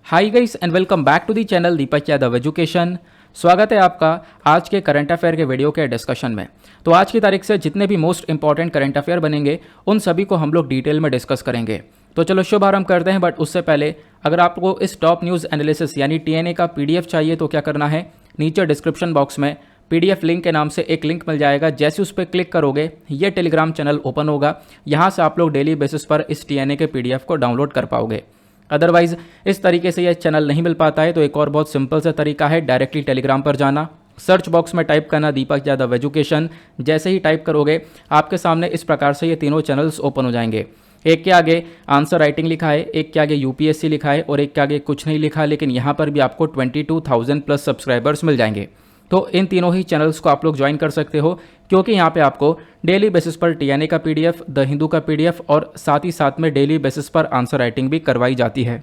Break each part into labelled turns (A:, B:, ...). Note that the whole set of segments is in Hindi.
A: Hi guys and welcome back to the channel Deepak Yadav education. स्वागत है आपका आज के करंट अफेयर के वीडियो के डिस्कशन में। तो आज की तारीख से जितने भी मोस्ट इंपॉर्टेंट करंट अफेयर बनेंगे उन सभी को हम लोग डिटेल में डिस्कस करेंगे। तो चलो शुभारंभ करते हैं, बट उससे पहले अगर आपको इस टॉप न्यूज़ एनालिसिस यानी टीएनए का पीडीएफ चाहिए तो क्या करना है, नीचे डिस्क्रिप्शन बॉक्स में पीडीएफ लिंक के नाम से एक लिंक मिल जाएगा। जैसे उस पर क्लिक करोगे ये टेलीग्राम चैनल ओपन होगा, यहाँ से आप लोग डेली बेसिस पर इस टीएनए के पीडीएफ को डाउनलोड कर पाओगे। अदरवाइज इस तरीके से यह चैनल नहीं मिल पाता है तो एक और बहुत सिंपल सा तरीका है, डायरेक्टली टेलीग्राम पर जाना, सर्च बॉक्स में टाइप करना दीपक यादव एजुकेशन। जैसे ही टाइप करोगे आपके सामने इस प्रकार से ये तीनों चैनल्स ओपन हो जाएंगे। एक के आगे आंसर राइटिंग लिखा है, एक के आगे यूपीएससी लिखा है और एक के आगे कुछ नहीं लिखा है, लेकिन यहाँ पर भी आपको 22,000 प्लस सब्सक्राइबर्स मिल जाएंगे। तो इन तीनों ही चैनल्स को आप लोग ज्वाइन कर सकते हो, क्योंकि यहाँ पे आपको डेली बेसिस पर टीएनए का पीडीएफ, द हिंदू का पीडीएफ और साथ ही साथ में डेली बेसिस पर आंसर राइटिंग भी करवाई जाती है।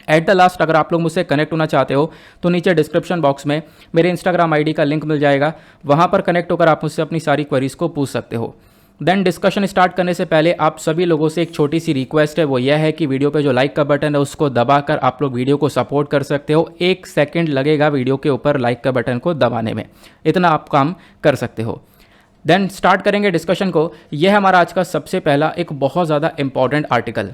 A: एट द लास्ट अगर आप लोग मुझसे कनेक्ट होना चाहते हो तो नीचे डिस्क्रिप्शन बॉक्स में मेरे इंस्टाग्राम आईडी का लिंक मिल जाएगा, वहाँ पर कनेक्ट होकर आप मुझसे अपनी सारी क्वेरीज को पूछ सकते हो। देन डिस्कशन स्टार्ट करने से पहले आप सभी लोगों से एक छोटी सी रिक्वेस्ट है, वो यह है कि वीडियो पे जो लाइक का बटन है उसको दबाकर आप लोग वीडियो को सपोर्ट कर सकते हो। 1 सेकंड लगेगा वीडियो के ऊपर लाइक का बटन को दबाने में, इतना आप काम कर सकते हो। देन स्टार्ट करेंगे डिस्कशन को। यह हमारा आज का सबसे पहला एक बहुत ज़्यादा इंपॉर्टेंट आर्टिकल,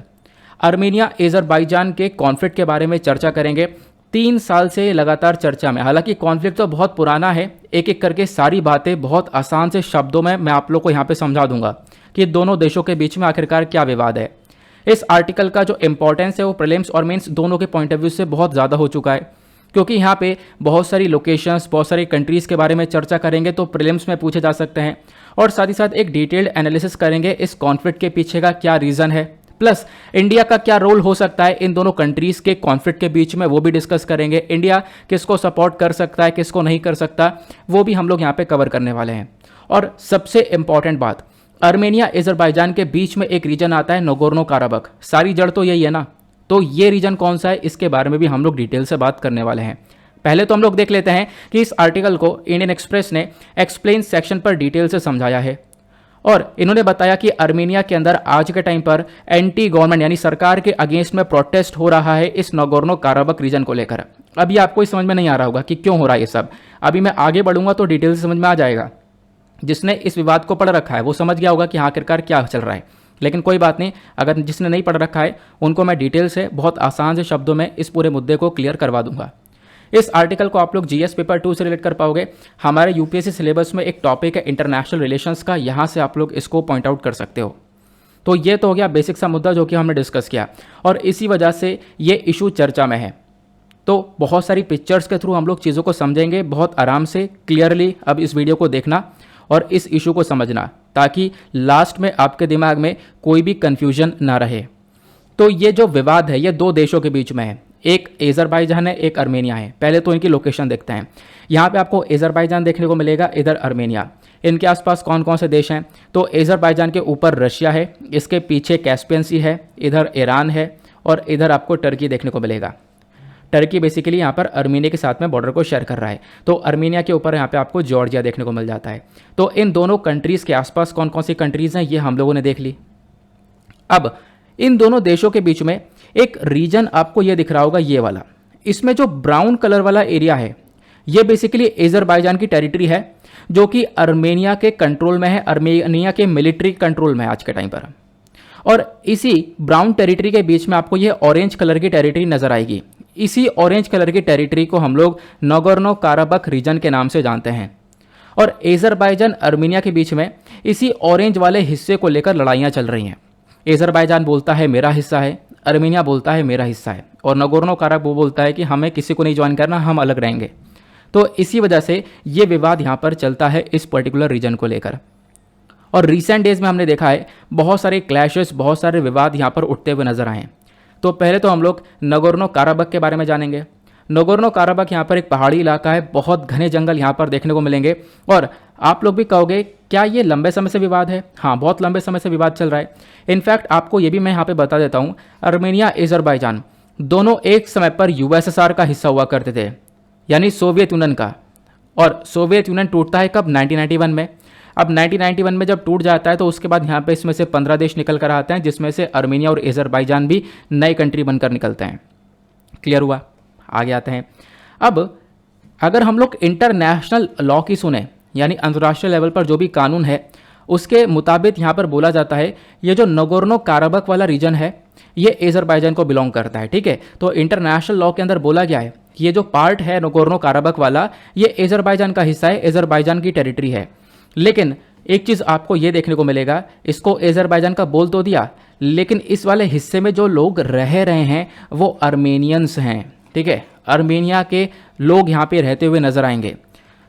A: आर्मेनिया अज़रबैजान के कॉन्फ्लिक्ट के बारे में चर्चा करेंगे। 3 साल से लगातार चर्चा में, हालांकि कॉन्फ्लिक्ट तो बहुत पुराना है, एक एक करके सारी बातें बहुत आसान से शब्दों में मैं आप लोग को यहाँ पे समझा दूंगा कि दोनों देशों के बीच में आखिरकार क्या विवाद है। इस आर्टिकल का जो इंपॉर्टेंस है वो प्रीलिम्स और मेंस दोनों के पॉइंट ऑफ व्यू से बहुत ज़्यादा हो चुका है, क्योंकि यहाँ पे बहुत सारी लोकेशंस, बहुत सारी कंट्रीज़ के बारे में चर्चा करेंगे तो प्रीलिम्स में पूछे जा सकते हैं, और साथ ही साथ एक डिटेल्ड एनालिसिस करेंगे इस कॉन्फ्लिक्ट के पीछे का क्या रीज़न है, प्लस इंडिया का क्या रोल हो सकता है इन दोनों कंट्रीज़ के कॉन्फ्लिक्ट के बीच में, वो भी डिस्कस करेंगे। इंडिया किसको सपोर्ट कर सकता है, किसको नहीं कर सकता, वो भी हम लोग यहाँ पे कवर करने वाले हैं। और सबसे इंपॉर्टेंट बात, आर्मेनिया अज़रबैजान के बीच में एक रीजन आता है नगोर्नो काराबख, सारी जड़ तो यही है ना, तो ये रीजन कौन सा है इसके बारे में भी हम लोग डिटेल से बात करने वाले हैं। पहले तो हम लोग देख लेते हैं कि इस आर्टिकल को इंडियन एक्सप्रेस ने एक्सप्लेन सेक्शन पर डिटेल से समझाया है, और इन्होंने बताया कि आर्मेनिया के अंदर आज के टाइम पर एंटी गवर्नमेंट यानी सरकार के अगेंस्ट में प्रोटेस्ट हो रहा है इस नगोर्नो काराबख रीजन को लेकर। अभी आपको समझ में नहीं आ रहा होगा कि क्यों हो रहा है ये सब, अभी मैं आगे बढ़ूंगा तो डिटेल से समझ में आ जाएगा। जिसने इस विवाद को पढ़ रखा है वो समझ गया होगा कि हाँ आखिरकार क्या चल रहा है, लेकिन कोई बात नहीं, अगर जिसने नहीं पढ़ रखा है उनको मैं डिटेल से बहुत आसान से शब्दों में इस पूरे मुद्दे को क्लियर करवा दूंगा। इस आर्टिकल को आप लोग जीएस पेपर 2 से रिलेट कर पाओगे। हमारे यूपीएससी सिलेबस में एक टॉपिक है इंटरनेशनल रिलेशंस का, यहाँ से आप लोग इसको पॉइंट आउट कर सकते हो। तो ये तो हो गया बेसिक सा मुद्दा जो कि हमने डिस्कस किया, और इसी वजह से ये इशू चर्चा में है। तो बहुत सारी पिक्चर्स के थ्रू हम लोग चीज़ों को समझेंगे बहुत आराम से, क्लियरली। अब इस वीडियो को देखना और इस इशू को समझना, ताकि लास्ट में आपके दिमाग में कोई भी कन्फ्यूजन ना रहे। तो ये जो विवाद है ये 2 देशों के बीच में है, एक अज़रबैजान है, एक आर्मेनिया है। पहले तो इनकी लोकेशन देखते हैं। यहाँ पे आपको अज़रबैजान देखने को मिलेगा, इधर आर्मेनिया। इनके आसपास कौन कौन से देश हैं, तो अज़रबैजान के ऊपर रशिया है, इसके पीछे कैस्पियन सी है, इधर ईरान है, और इधर आपको टर्की देखने को मिलेगा। टर्की बेसिकली यहाँ पर आर्मेनिया के साथ में बॉर्डर को शेयर कर रहा है, तो आर्मेनिया के ऊपर यहाँ पे आपको जॉर्जिया देखने को मिल जाता है। तो इन दोनों कंट्रीज़ के आसपास कौन कौन सी कंट्रीज़ हैं ये हम लोगों ने देख ली। अब इन दोनों देशों के बीच में एक रीजन आपको ये दिख रहा होगा, ये वाला, इसमें जो ब्राउन कलर वाला एरिया है ये बेसिकली अज़रबैजान की टेरिटरी है, जो कि आर्मेनिया के कंट्रोल में है, आर्मेनिया के मिलिट्री कंट्रोल में आज के टाइम पर। और इसी ब्राउन टेरिटरी के बीच में आपको ये ऑरेंज कलर की टेरिटरी नजर आएगी। इसी ऑरेंज कलर की टेरिटरी को हम लोग नगोर्नो काराबख रीजन के नाम से जानते हैं। और अज़रबैजान आर्मेनिया के बीच में इसी ऑरेंज वाले हिस्से को लेकर लड़ाइयाँ चल रही हैं। अज़रबैजान बोलता है मेरा हिस्सा है, आर्मेनिया बोलता है मेरा हिस्सा है, और नगोर्नो काराबख वो बोलता है कि हमें किसी को नहीं ज्वाइन करना, हम अलग रहेंगे। तो इसी वजह से ये विवाद यहाँ पर चलता है इस पर्टिकुलर रीजन को लेकर। और रिसेंट डेज में हमने देखा है बहुत सारे क्लैशेस, बहुत सारे विवाद यहाँ पर उठते हुए नजर आए। तो पहले तो हम लोग नगोर्नो काराबख के बारे में जानेंगे। नगोर्नो काराबख यहाँ पर एक पहाड़ी इलाका है, बहुत घने जंगल यहाँ पर देखने को मिलेंगे। और आप लोग भी कहोगे क्या ये लंबे समय से विवाद है? हाँ, बहुत लंबे समय से विवाद चल रहा है। इनफैक्ट आपको ये भी मैं यहाँ पे बता देता हूँ, आर्मेनिया अज़रबैजान दोनों एक समय पर यूएसएसआर का हिस्सा हुआ करते थे, यानी सोवियत यूनियन का। और सोवियत यूनियन टूटता है कब? 1991 में। अब 1991 में जब टूट जाता है तो उसके बाद यहाँ पे इसमें से 15 देश निकल कर आते हैं, जिसमें से आर्मेनिया और अज़रबैजान भी नए कंट्री बनकर निकलते हैं। क्लियर हुआ? आगे आते हैं। अब अगर हम लोग इंटरनेशनल लॉ की सुने, यानी अंतर्राष्ट्रीय लेवल पर जो भी कानून है उसके मुताबिक यहाँ पर बोला जाता है ये जो नगोर्नो काराबख वाला रीजन है ये अजरबैजान को बिलोंग करता है। ठीक है, तो इंटरनेशनल लॉ के अंदर बोला गया है कि ये जो पार्ट है नगोर्नो काराबख वाला ये अजरबैजान का हिस्सा है, अजरबैजान की टेरिटरी है। लेकिन एक चीज़ आपको ये देखने को मिलेगा, इसको अजरबैजान का बोल तो दिया, लेकिन इस वाले हिस्से में जो लोग रह रहे हैं वो अर्मेनियंस हैं। ठीक है, अर्मेनिया के लोग यहाँ पे रहते हुए नजर आएंगे।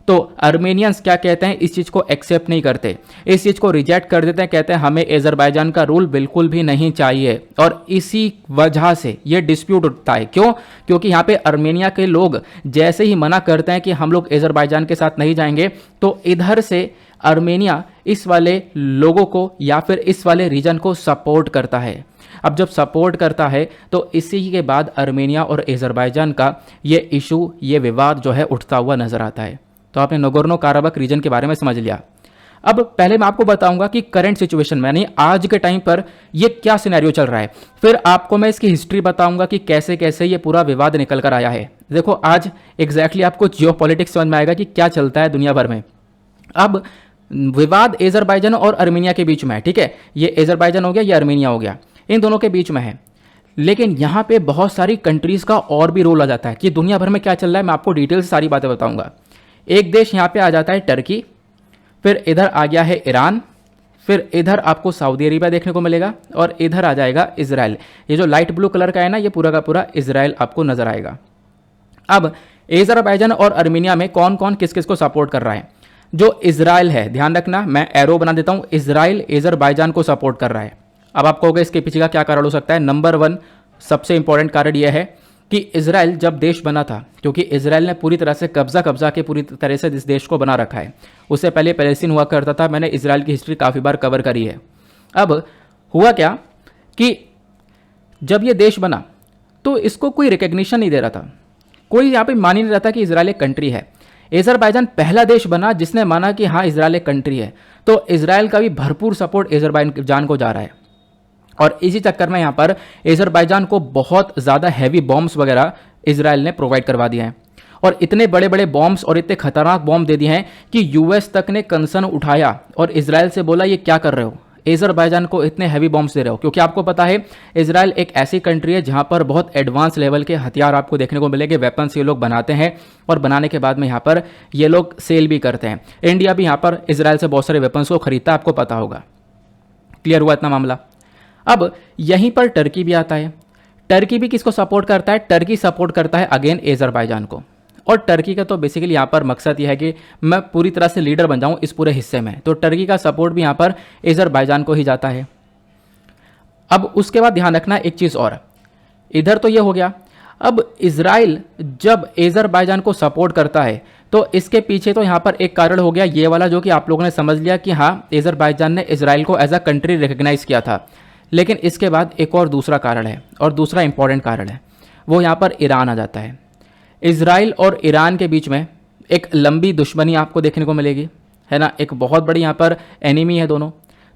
A: तो अर्मेनियंस क्या कहते हैं, इस चीज़ को एक्सेप्ट नहीं करते, इस चीज़ को रिजेक्ट कर देते हैं, कहते हैं हमें अजरबैजान का रूल बिल्कुल भी नहीं चाहिए। और इसी वजह से ये डिस्प्यूट उठता है। क्यों? क्योंकि यहाँ पे अर्मेनिया के लोग जैसे ही मना करते हैं कि हम लोग अजरबैजान के साथ नहीं जाएंगे, तो इधर से अर्मेनिया इस वाले लोगों को या फिर इस वाले रीजन को सपोर्ट करता है। अब जब सपोर्ट करता है तो इसी के बाद अर्मेनिया और अजरबैजान का ये इशू, ये विवाद जो है उठता हुआ नजर आता है। तो आपने नगोर्नो काराबख रीजन के बारे में समझ लिया। अब पहले मैं आपको बताऊंगा कि करंट सिचुएशन में यानी आज के टाइम पर ये क्या सिनेरियो चल रहा है, फिर आपको मैं इसकी हिस्ट्री बताऊंगा कि कैसे कैसे ये पूरा विवाद निकल कर आया है। देखो आज एग्जैक्टली आपको जियोपॉलिटिक्स समझ में आएगा कि क्या चलता है दुनिया भर में। अब विवाद अजरबैजान और अर्मेनिया के बीच में है। ठीक है, ये अजरबैजान हो गया, ये अर्मेनिया हो गया, इन दोनों के बीच में है। लेकिन यहाँ पे बहुत सारी कंट्रीज का और भी रोल आ जाता है कि दुनिया भर में क्या चल रहा है। मैं आपको डिटेल से सारी बातें बताऊंगा। एक देश यहाँ पे आ जाता है टर्की, फिर इधर आ गया है ईरान, फिर इधर आपको सऊदी अरेबिया देखने को मिलेगा और इधर आ जाएगा इजराइल। ये जो लाइट ब्लू कलर का है ना, ये पूरा का पूरा इजराइल आपको नजर आएगा। अब अजरबैजान और अर्मेनिया में कौन कौन किस किस को सपोर्ट कर रहा है? जो इजराइल है, ध्यान रखना मैं एरो बना देता हूं, इजराइल अजरबैजान को सपोर्ट कर रहा है। अब आप कहोगे इसके पीछे का क्या कारण हो सकता है? नंबर 1 सबसे इंपॉर्टेंट कारण यह है कि इजराइल जब देश बना था, क्योंकि इजराइल ने पूरी तरह से कब्जा के पूरी तरह से इस देश को बना रखा है। उससे पहले पैलेस्टीन हुआ करता था, मैंने इजराइल की हिस्ट्री काफ़ी बार कवर करी है। अब हुआ क्या कि जब ये देश बना तो इसको कोई रिकग्निशन नहीं दे रहा था, कोई यहाँ पे मान ही नहीं रहा था कि इजराइल एक कंट्री है। अजरबैजान पहला देश बना जिसने माना कि हाँ इजराइल एक कंट्री है, तो इजराइल का भी भरपूर सपोर्ट अजरबैजान को जा रहा है। और इसी चक्कर में यहाँ पर अजरबैजान को बहुत ज़्यादा हैवी बॉम्ब्स वगैरह इजराइल ने प्रोवाइड करवा दिए हैं, और इतने बड़े बड़े बॉम्ब्स और इतने खतरनाक बॉम्ब दे दिए हैं कि यूएस तक ने कंसर्न उठाया और इजराइल से बोला ये क्या कर रहे हो, अजरबैजान को इतने हैवी बॉम्ब्स दे रहे हो। क्योंकि आपको पता है इजराइल एक ऐसी कंट्री है जहाँ पर बहुत एडवांस लेवल के हथियार आपको देखने को मिलेंगे, वेपन्स ये लोग बनाते हैं और बनाने के बाद में यहाँ पर ये लोग सेल भी करते हैं। इंडिया भी यहाँ पर इजराइल से बहुत सारे वेपन्स को खरीदता है, आपको पता होगा। क्लियर हुआ इतना मामला? अब यहीं पर टर्की भी आता है। टर्की भी किसको सपोर्ट करता है? टर्की सपोर्ट करता है अगेन अजरबैजान को। और टर्की का तो बेसिकली यहाँ पर मकसद यह है कि मैं पूरी तरह से लीडर बन जाऊँ इस पूरे हिस्से में, तो टर्की का सपोर्ट भी यहाँ पर अजरबैजान को ही जाता है। अब उसके बाद ध्यान रखना एक चीज़ और, इधर तो ये हो गया। अब इजराइल जब अजरबैजान को सपोर्ट करता है तो इसके पीछे तो यहाँ पर एक कारण हो गया ये वाला, जो कि आप लोगों ने समझ लिया कि हाँ अजरबैजान ने इजराइल को एज अ कंट्री रिकग्नाइज किया था। लेकिन इसके बाद एक और दूसरा कारण है, और दूसरा इंपॉर्टेंट कारण है, वो यहाँ पर ईरान आ जाता है। इजराइल और ईरान के बीच में एक लंबी दुश्मनी आपको देखने को मिलेगी, है ना, एक बहुत बड़ी यहाँ पर एनिमी है दोनों।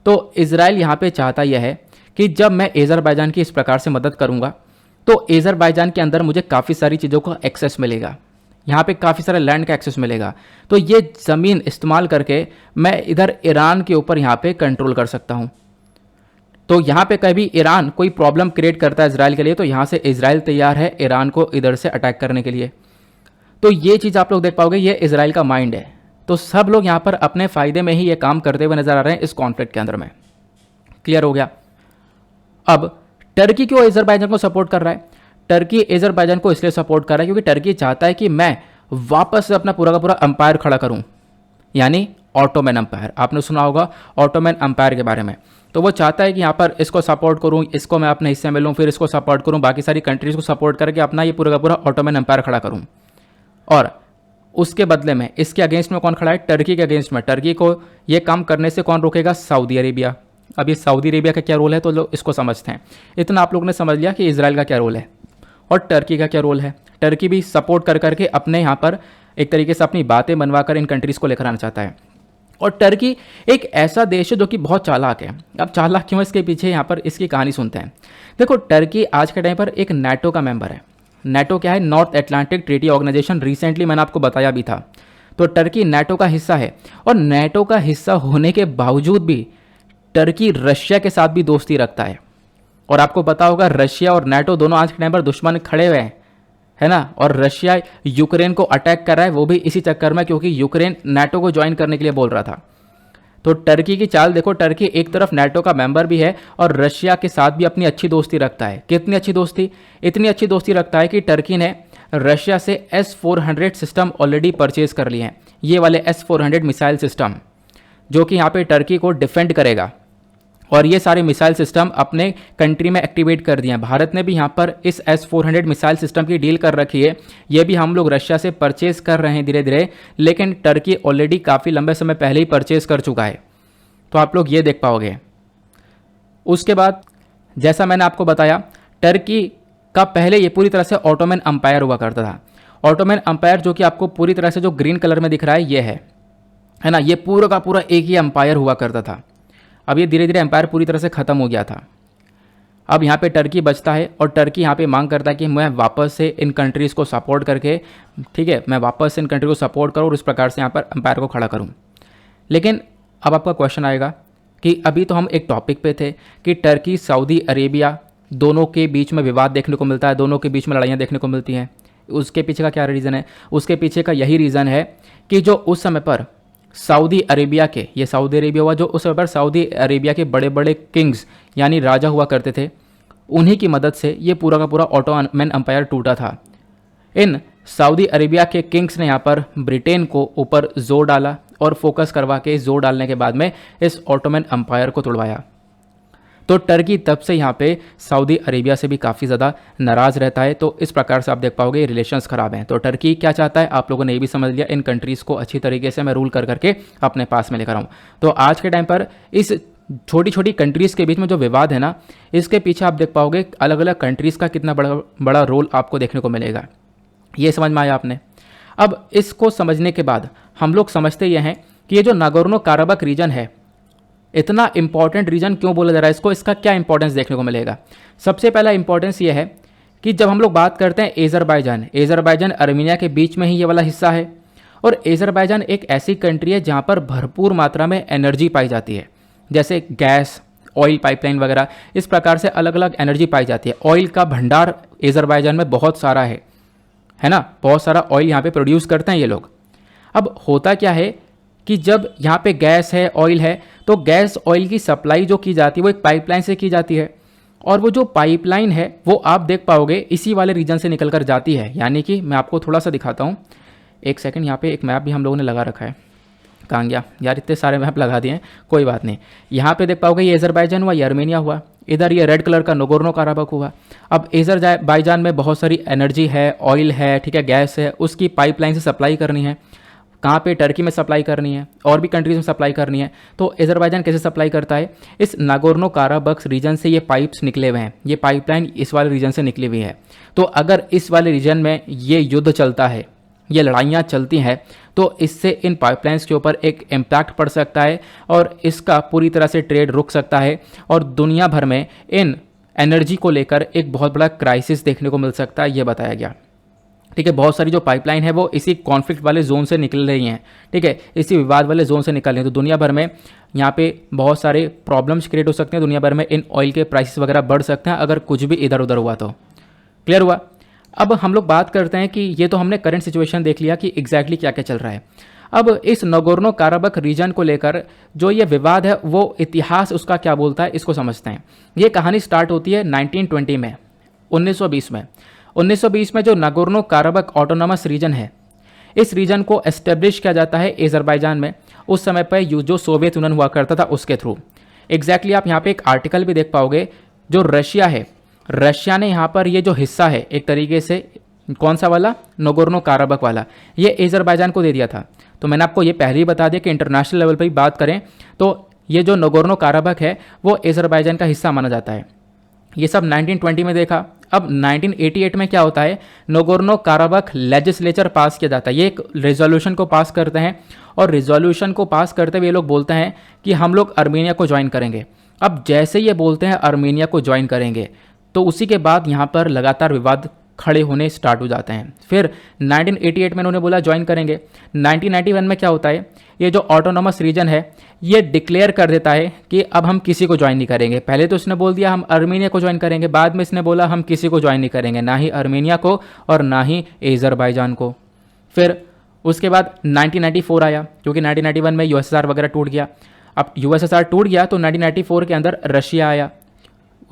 A: तो इजराइल यहाँ पे चाहता यह है कि जब मैं अजरबैजान की इस प्रकार से मदद करूँगा तो अजरबैजान के अंदर मुझे काफ़ी सारी चीज़ों का एक्सेस मिलेगा, यहाँ पे काफ़ी सारे लैंड का एक्सेस मिलेगा, तो ये ज़मीन इस्तेमाल करके मैं इधर ईरान के ऊपर यहाँ पे कंट्रोल कर सकता हूँ। तो यहाँ पे कभी ईरान कोई प्रॉब्लम क्रिएट करता है इजराइल के लिए, तो यहाँ से इजराइल तैयार है ईरान को इधर से अटैक करने के लिए। तो ये चीज़ आप लोग देख पाओगे, ये इजराइल का माइंड है। तो सब लोग यहाँ पर अपने फ़ायदे में ही ये काम करते हुए नजर आ रहे हैं इस कॉन्फ्लिक्ट के अंदर में। क्लियर हो गया? अब टर्की क्यों अजरबैजान को सपोर्ट कर रहा है? टर्की अजरबैजान को इसलिए सपोर्ट कर रहा है क्योंकि टर्की चाहता है कि मैं वापस से अपना पूरा का पूरा एम्पायर खड़ा करूँ, यानी ऑटोमन एम्पायर। आपने सुना होगा ऑटोमन एम्पायर के बारे में। तो वो चाहता है कि यहाँ पर इसको सपोर्ट करूँ, इसको मैं अपने हिस्से में लूँ, फिर इसको सपोर्ट करूँ, बाकी सारी कंट्रीज़ को सपोर्ट करके अपना ये पूरा का पूरा ऑटोमन एम्पायर खड़ा करूँ। और उसके बदले में इसके अगेंस्ट में कौन खड़ा है? टर्की के अगेंस्ट में। टर्की को ये काम करने से कौन रोकेगा? Saudi Arabia. अब ये सऊदी अरेबिया का क्या रोल है तो लोग इसको समझते हैं। इतना आप लोगों ने समझ लिया कि इजराइल का क्या रोल है और टर्की का क्या रोल है। टर्की भी सपोर्ट कर करके अपने यहाँ पर एक तरीके से अपनी बातें बनवा कर इन कंट्रीज़ को लेकर आना चाहता है। और टर्की एक ऐसा देश है जो कि बहुत चालाक है। अब चालाक क्यों, इसके पीछे यहाँ पर इसकी कहानी सुनते हैं। देखो टर्की आज के टाइम पर एक नाटो का मेंबर है, नाटो क्या है? North Atlantic Treaty Organisation, recently मैंने आपको बताया भी था। तो टर्की नाटो का हिस्सा है, और नाटो का हिस्सा होने के बावजूद भी टर्की रशिया के साथ भी दोस्ती रखता है। और आपको पता होगा रशिया और नाटो दोनों आज के टाइम पर दुश्मन खड़े हुए हैं, है ना। और रशिया यूक्रेन को अटैक कर रहा है, वो भी इसी चक्कर में क्योंकि यूक्रेन नाटो को ज्वाइन करने के लिए बोल रहा था। तो टर्की की चाल देखो, टर्की एक तरफ नाटो का मेंबर भी है और रशिया के साथ भी अपनी अच्छी दोस्ती रखता है। कितनी अच्छी दोस्ती? इतनी अच्छी दोस्ती रखता है कि टर्की ने रशिया से S-400 सिस्टम ऑलरेडी परचेज कर लिए हैं। ये वाले S-400 मिसाइल सिस्टम जो कि यहाँ पे टर्की को डिफेंड करेगा, और ये सारे मिसाइल सिस्टम अपने कंट्री में एक्टिवेट कर दिए हैं। भारत ने भी यहाँ पर इस S-400 मिसाइल सिस्टम की डील कर रखी है। ये भी हम लोग रशिया से परचेज कर रहे हैं धीरे धीरे, लेकिन टर्की ऑलरेडी काफ़ी लंबे समय पहले ही परचेज कर चुका है। तो आप लोग ये देख पाओगे। उसके बाद जैसा मैंने आपको बताया, टर्की का पहले ये पूरी तरह से ऑटोमन अंपायर हुआ करता था। ऑटोमन अंपायर जो कि आपको पूरी तरह से जो ग्रीन कलर में दिख रहा है ये है ना, ये पूरा का पूरा एक ही अंपायर हुआ करता था। अब ये धीरे धीरे एम्पायर पूरी तरह से ख़त्म हो गया था। अब यहाँ पे टर्की बचता है, और टर्की यहाँ पे मांग करता है कि मैं वापस से इन कंट्रीज़ को सपोर्ट करके, ठीक है, मैं वापस से इन कंट्री को सपोर्ट करूँ और इस प्रकार से यहाँ पर एम्पायर को खड़ा करूँ। लेकिन अब आपका क्वेश्चन आएगा कि अभी तो हम एक टॉपिक पे थे कि टर्की सऊदी अरेबिया दोनों के बीच में विवाद देखने को मिलता है, दोनों के बीच में लड़ाइयाँ देखने को मिलती हैं। उसके पीछे का क्या रीज़न है? उसके पीछे का यही रीज़न है कि जो उस समय पर सऊदी अरेबिया के, ये सऊदी अरेबिया हुआ, जो उस समय पर सऊदी अरेबिया के बड़े बड़े किंग्स यानी राजा हुआ करते थे, उन्हीं की मदद से ये पूरा का पूरा ऑटोमन एम्पायर टूटा था। इन सऊदी अरेबिया के किंग्स ने यहाँ पर ब्रिटेन को ऊपर जोर डाला और फोकस करवा के जोर डालने के बाद में इस ऑटोमन एम्पायर को तोड़वाया। तो टर्की तब से यहाँ पे सऊदी अरेबिया से भी काफ़ी ज़्यादा नाराज़ रहता है। तो इस प्रकार से आप देख पाओगे रिलेशंस ख़राब हैं। तो टर्की क्या चाहता है, आप लोगों ने ये भी समझ लिया, इन कंट्रीज़ को अच्छी तरीके से मैं रूल कर करके अपने पास में लेकर आऊँ। तो आज के टाइम पर इस छोटी छोटी कंट्रीज़ के बीच में जो विवाद है ना, इसके पीछे आप देख पाओगे अलग अलग कंट्रीज़ का कितना बड़ा रोल आपको देखने को मिलेगा। ये समझ में आया आपने? अब इसको समझने के बाद हम लोग समझते ये हैं कि ये जो नागोर्नो काराबख रीजन है, इतना इंपॉर्टेंट रीजन क्यों बोला जा रहा है इसको, इसका क्या इंपॉर्टेंस देखने को मिलेगा। सबसे पहला इंपॉर्टेंस ये है कि जब हम लोग बात करते हैं एज़रबाईजान अर्मीनिया के बीच में ही ये वाला हिस्सा है, और एज़रबाईजान एक ऐसी कंट्री है जहाँ पर भरपूर मात्रा में एनर्जी पाई जाती है, जैसे गैस, ऑयल पाइपलाइन वगैरह, इस प्रकार से अलग अलग एनर्जी पाई जाती है। ऑयल का भंडार एज़रबाईजान में बहुत सारा है ना, बहुत सारा ऑयल यहाँ पे प्रोड्यूस करते हैं ये लोग। अब होता क्या है कि जब यहाँ पे गैस है, ऑयल है, तो गैस ऑयल की सप्लाई जो की जाती है वो एक पाइपलाइन से की जाती है, और वो जो पाइपलाइन है वो आप देख पाओगे इसी वाले रीजन से निकल कर जाती है। यानी कि मैं आपको थोड़ा सा दिखाता हूँ, एक सेकंड, यहाँ पे एक मैप भी हम लोगों ने लगा रखा है। कहाँ गया यार, इतने सारे मैप लगा दिए हैं, कोई बात नहीं। यहाँ पे देख पाओगे ये एज़रबाईजान हुआ, ये अर्मेनिया हुआ, इधर ये रेड कलर का नागोर्नो काराबख हुआ। अब एज़रबाईजान में बहुत सारी एनर्जी है, ऑयल है, ठीक है, गैस है, उसकी पाइपलाइन से सप्लाई करनी है। कहाँ पे? टर्की में सप्लाई करनी है, और भी कंट्रीज में सप्लाई करनी है। तो एज़रबाईजान कैसे सप्लाई करता है? इस नागोर्नो काराबख रीजन से ये पाइप्स निकले हुए हैं, ये पाइपलाइन इस वाले रीजन से निकली हुई है। तो अगर इस वाले रीजन में ये युद्ध चलता है, ये लड़ाइयाँ चलती हैं, तो इससे इन पाइपलाइंस के ऊपर एक इम्पैक्ट पड़ सकता है, और इसका पूरी तरह से ट्रेड रुक सकता है, और दुनिया भर में इन एनर्जी को लेकर एक बहुत बड़ा क्राइसिस देखने को मिल सकता है, ये बताया गया। ठीक है, बहुत सारी जो पाइपलाइन है वो इसी कॉन्फ्लिक्ट वाले जोन से निकल रही हैं, ठीक है, इसी विवाद वाले जोन से निकल रही हैं। तो दुनिया भर में यहाँ पे बहुत सारे प्रॉब्लम्स क्रिएट हो सकते हैं, दुनिया भर में इन ऑयल के प्राइसेस वगैरह बढ़ सकते हैं अगर कुछ भी इधर उधर हुआ तो। क्लियर हुआ? अब हम लोग बात करते हैं कि ये तो हमने करंट सिचुएशन देख लिया कि एग्जैक्टली क्या क्या चल रहा है। अब इस नागोर्नो काराबख रीजन को लेकर जो ये विवाद है वो इतिहास उसका क्या बोलता है, इसको समझते हैं। ये कहानी स्टार्ट होती है 1920 में, 1920 में। 1920 में जो नागोर्नो काराबख ऑटोनॉमस रीजन है, इस रीजन को एस्टेब्लिश किया जाता है एज़रबाईजान में। उस समय पर जो सोवियत यूनियन हुआ करता था उसके थ्रू। एग्जैक्टली आप यहाँ पे एक आर्टिकल भी देख पाओगे, जो रशिया है, रशिया ने यहाँ पर ये जो हिस्सा है एक तरीके से, कौन सा वाला? नागोर्नो काराबख वाला, ये एज़रबाईजान को दे दिया था। तो मैंने आपको ये पहले ही बता दिया कि इंटरनेशनल लेवल पर ही बात करें तो ये जो नागोर्नो काराबख है वो एज़रबाईजान का हिस्सा माना जाता है। ये सब 1920 में देखा। अब 1988 में क्या होता है, नागोर्नो काराबख लेजिस्लेचर पास किया जाता है। ये एक रेजोल्यूशन को पास करते हैं, और रेजोल्यूशन को पास करते हुए ये लोग बोलते हैं कि हम लोग अर्मेनिया को ज्वाइन करेंगे। अब जैसे ये बोलते हैं अर्मेनिया को ज्वाइन करेंगे, तो उसी के बाद यहाँ पर लगातार विवाद खड़े होने स्टार्ट हो जाते हैं। फिर 1988 में उन्होंने बोला ज्वाइन करेंगे। 1991 में क्या होता है, ये जो ऑटोनॉमस रीजन है ये डिक्लेयर कर देता है कि अब हम किसी को ज्वाइन नहीं करेंगे। पहले तो इसने बोल दिया हम अर्मीनिया को ज्वाइन करेंगे, बाद में इसने बोला हम किसी को ज्वाइन नहीं करेंगे, ना ही अर्मीनिया को और ना ही एजरबाईजान को। फिर उसके बाद 1994 आया, क्योंकि 1991 में यूएसएसआर वगैरह टूट गया। अब यूएसएसआर टूट गया तो 1994 के अंदर रशिया आया।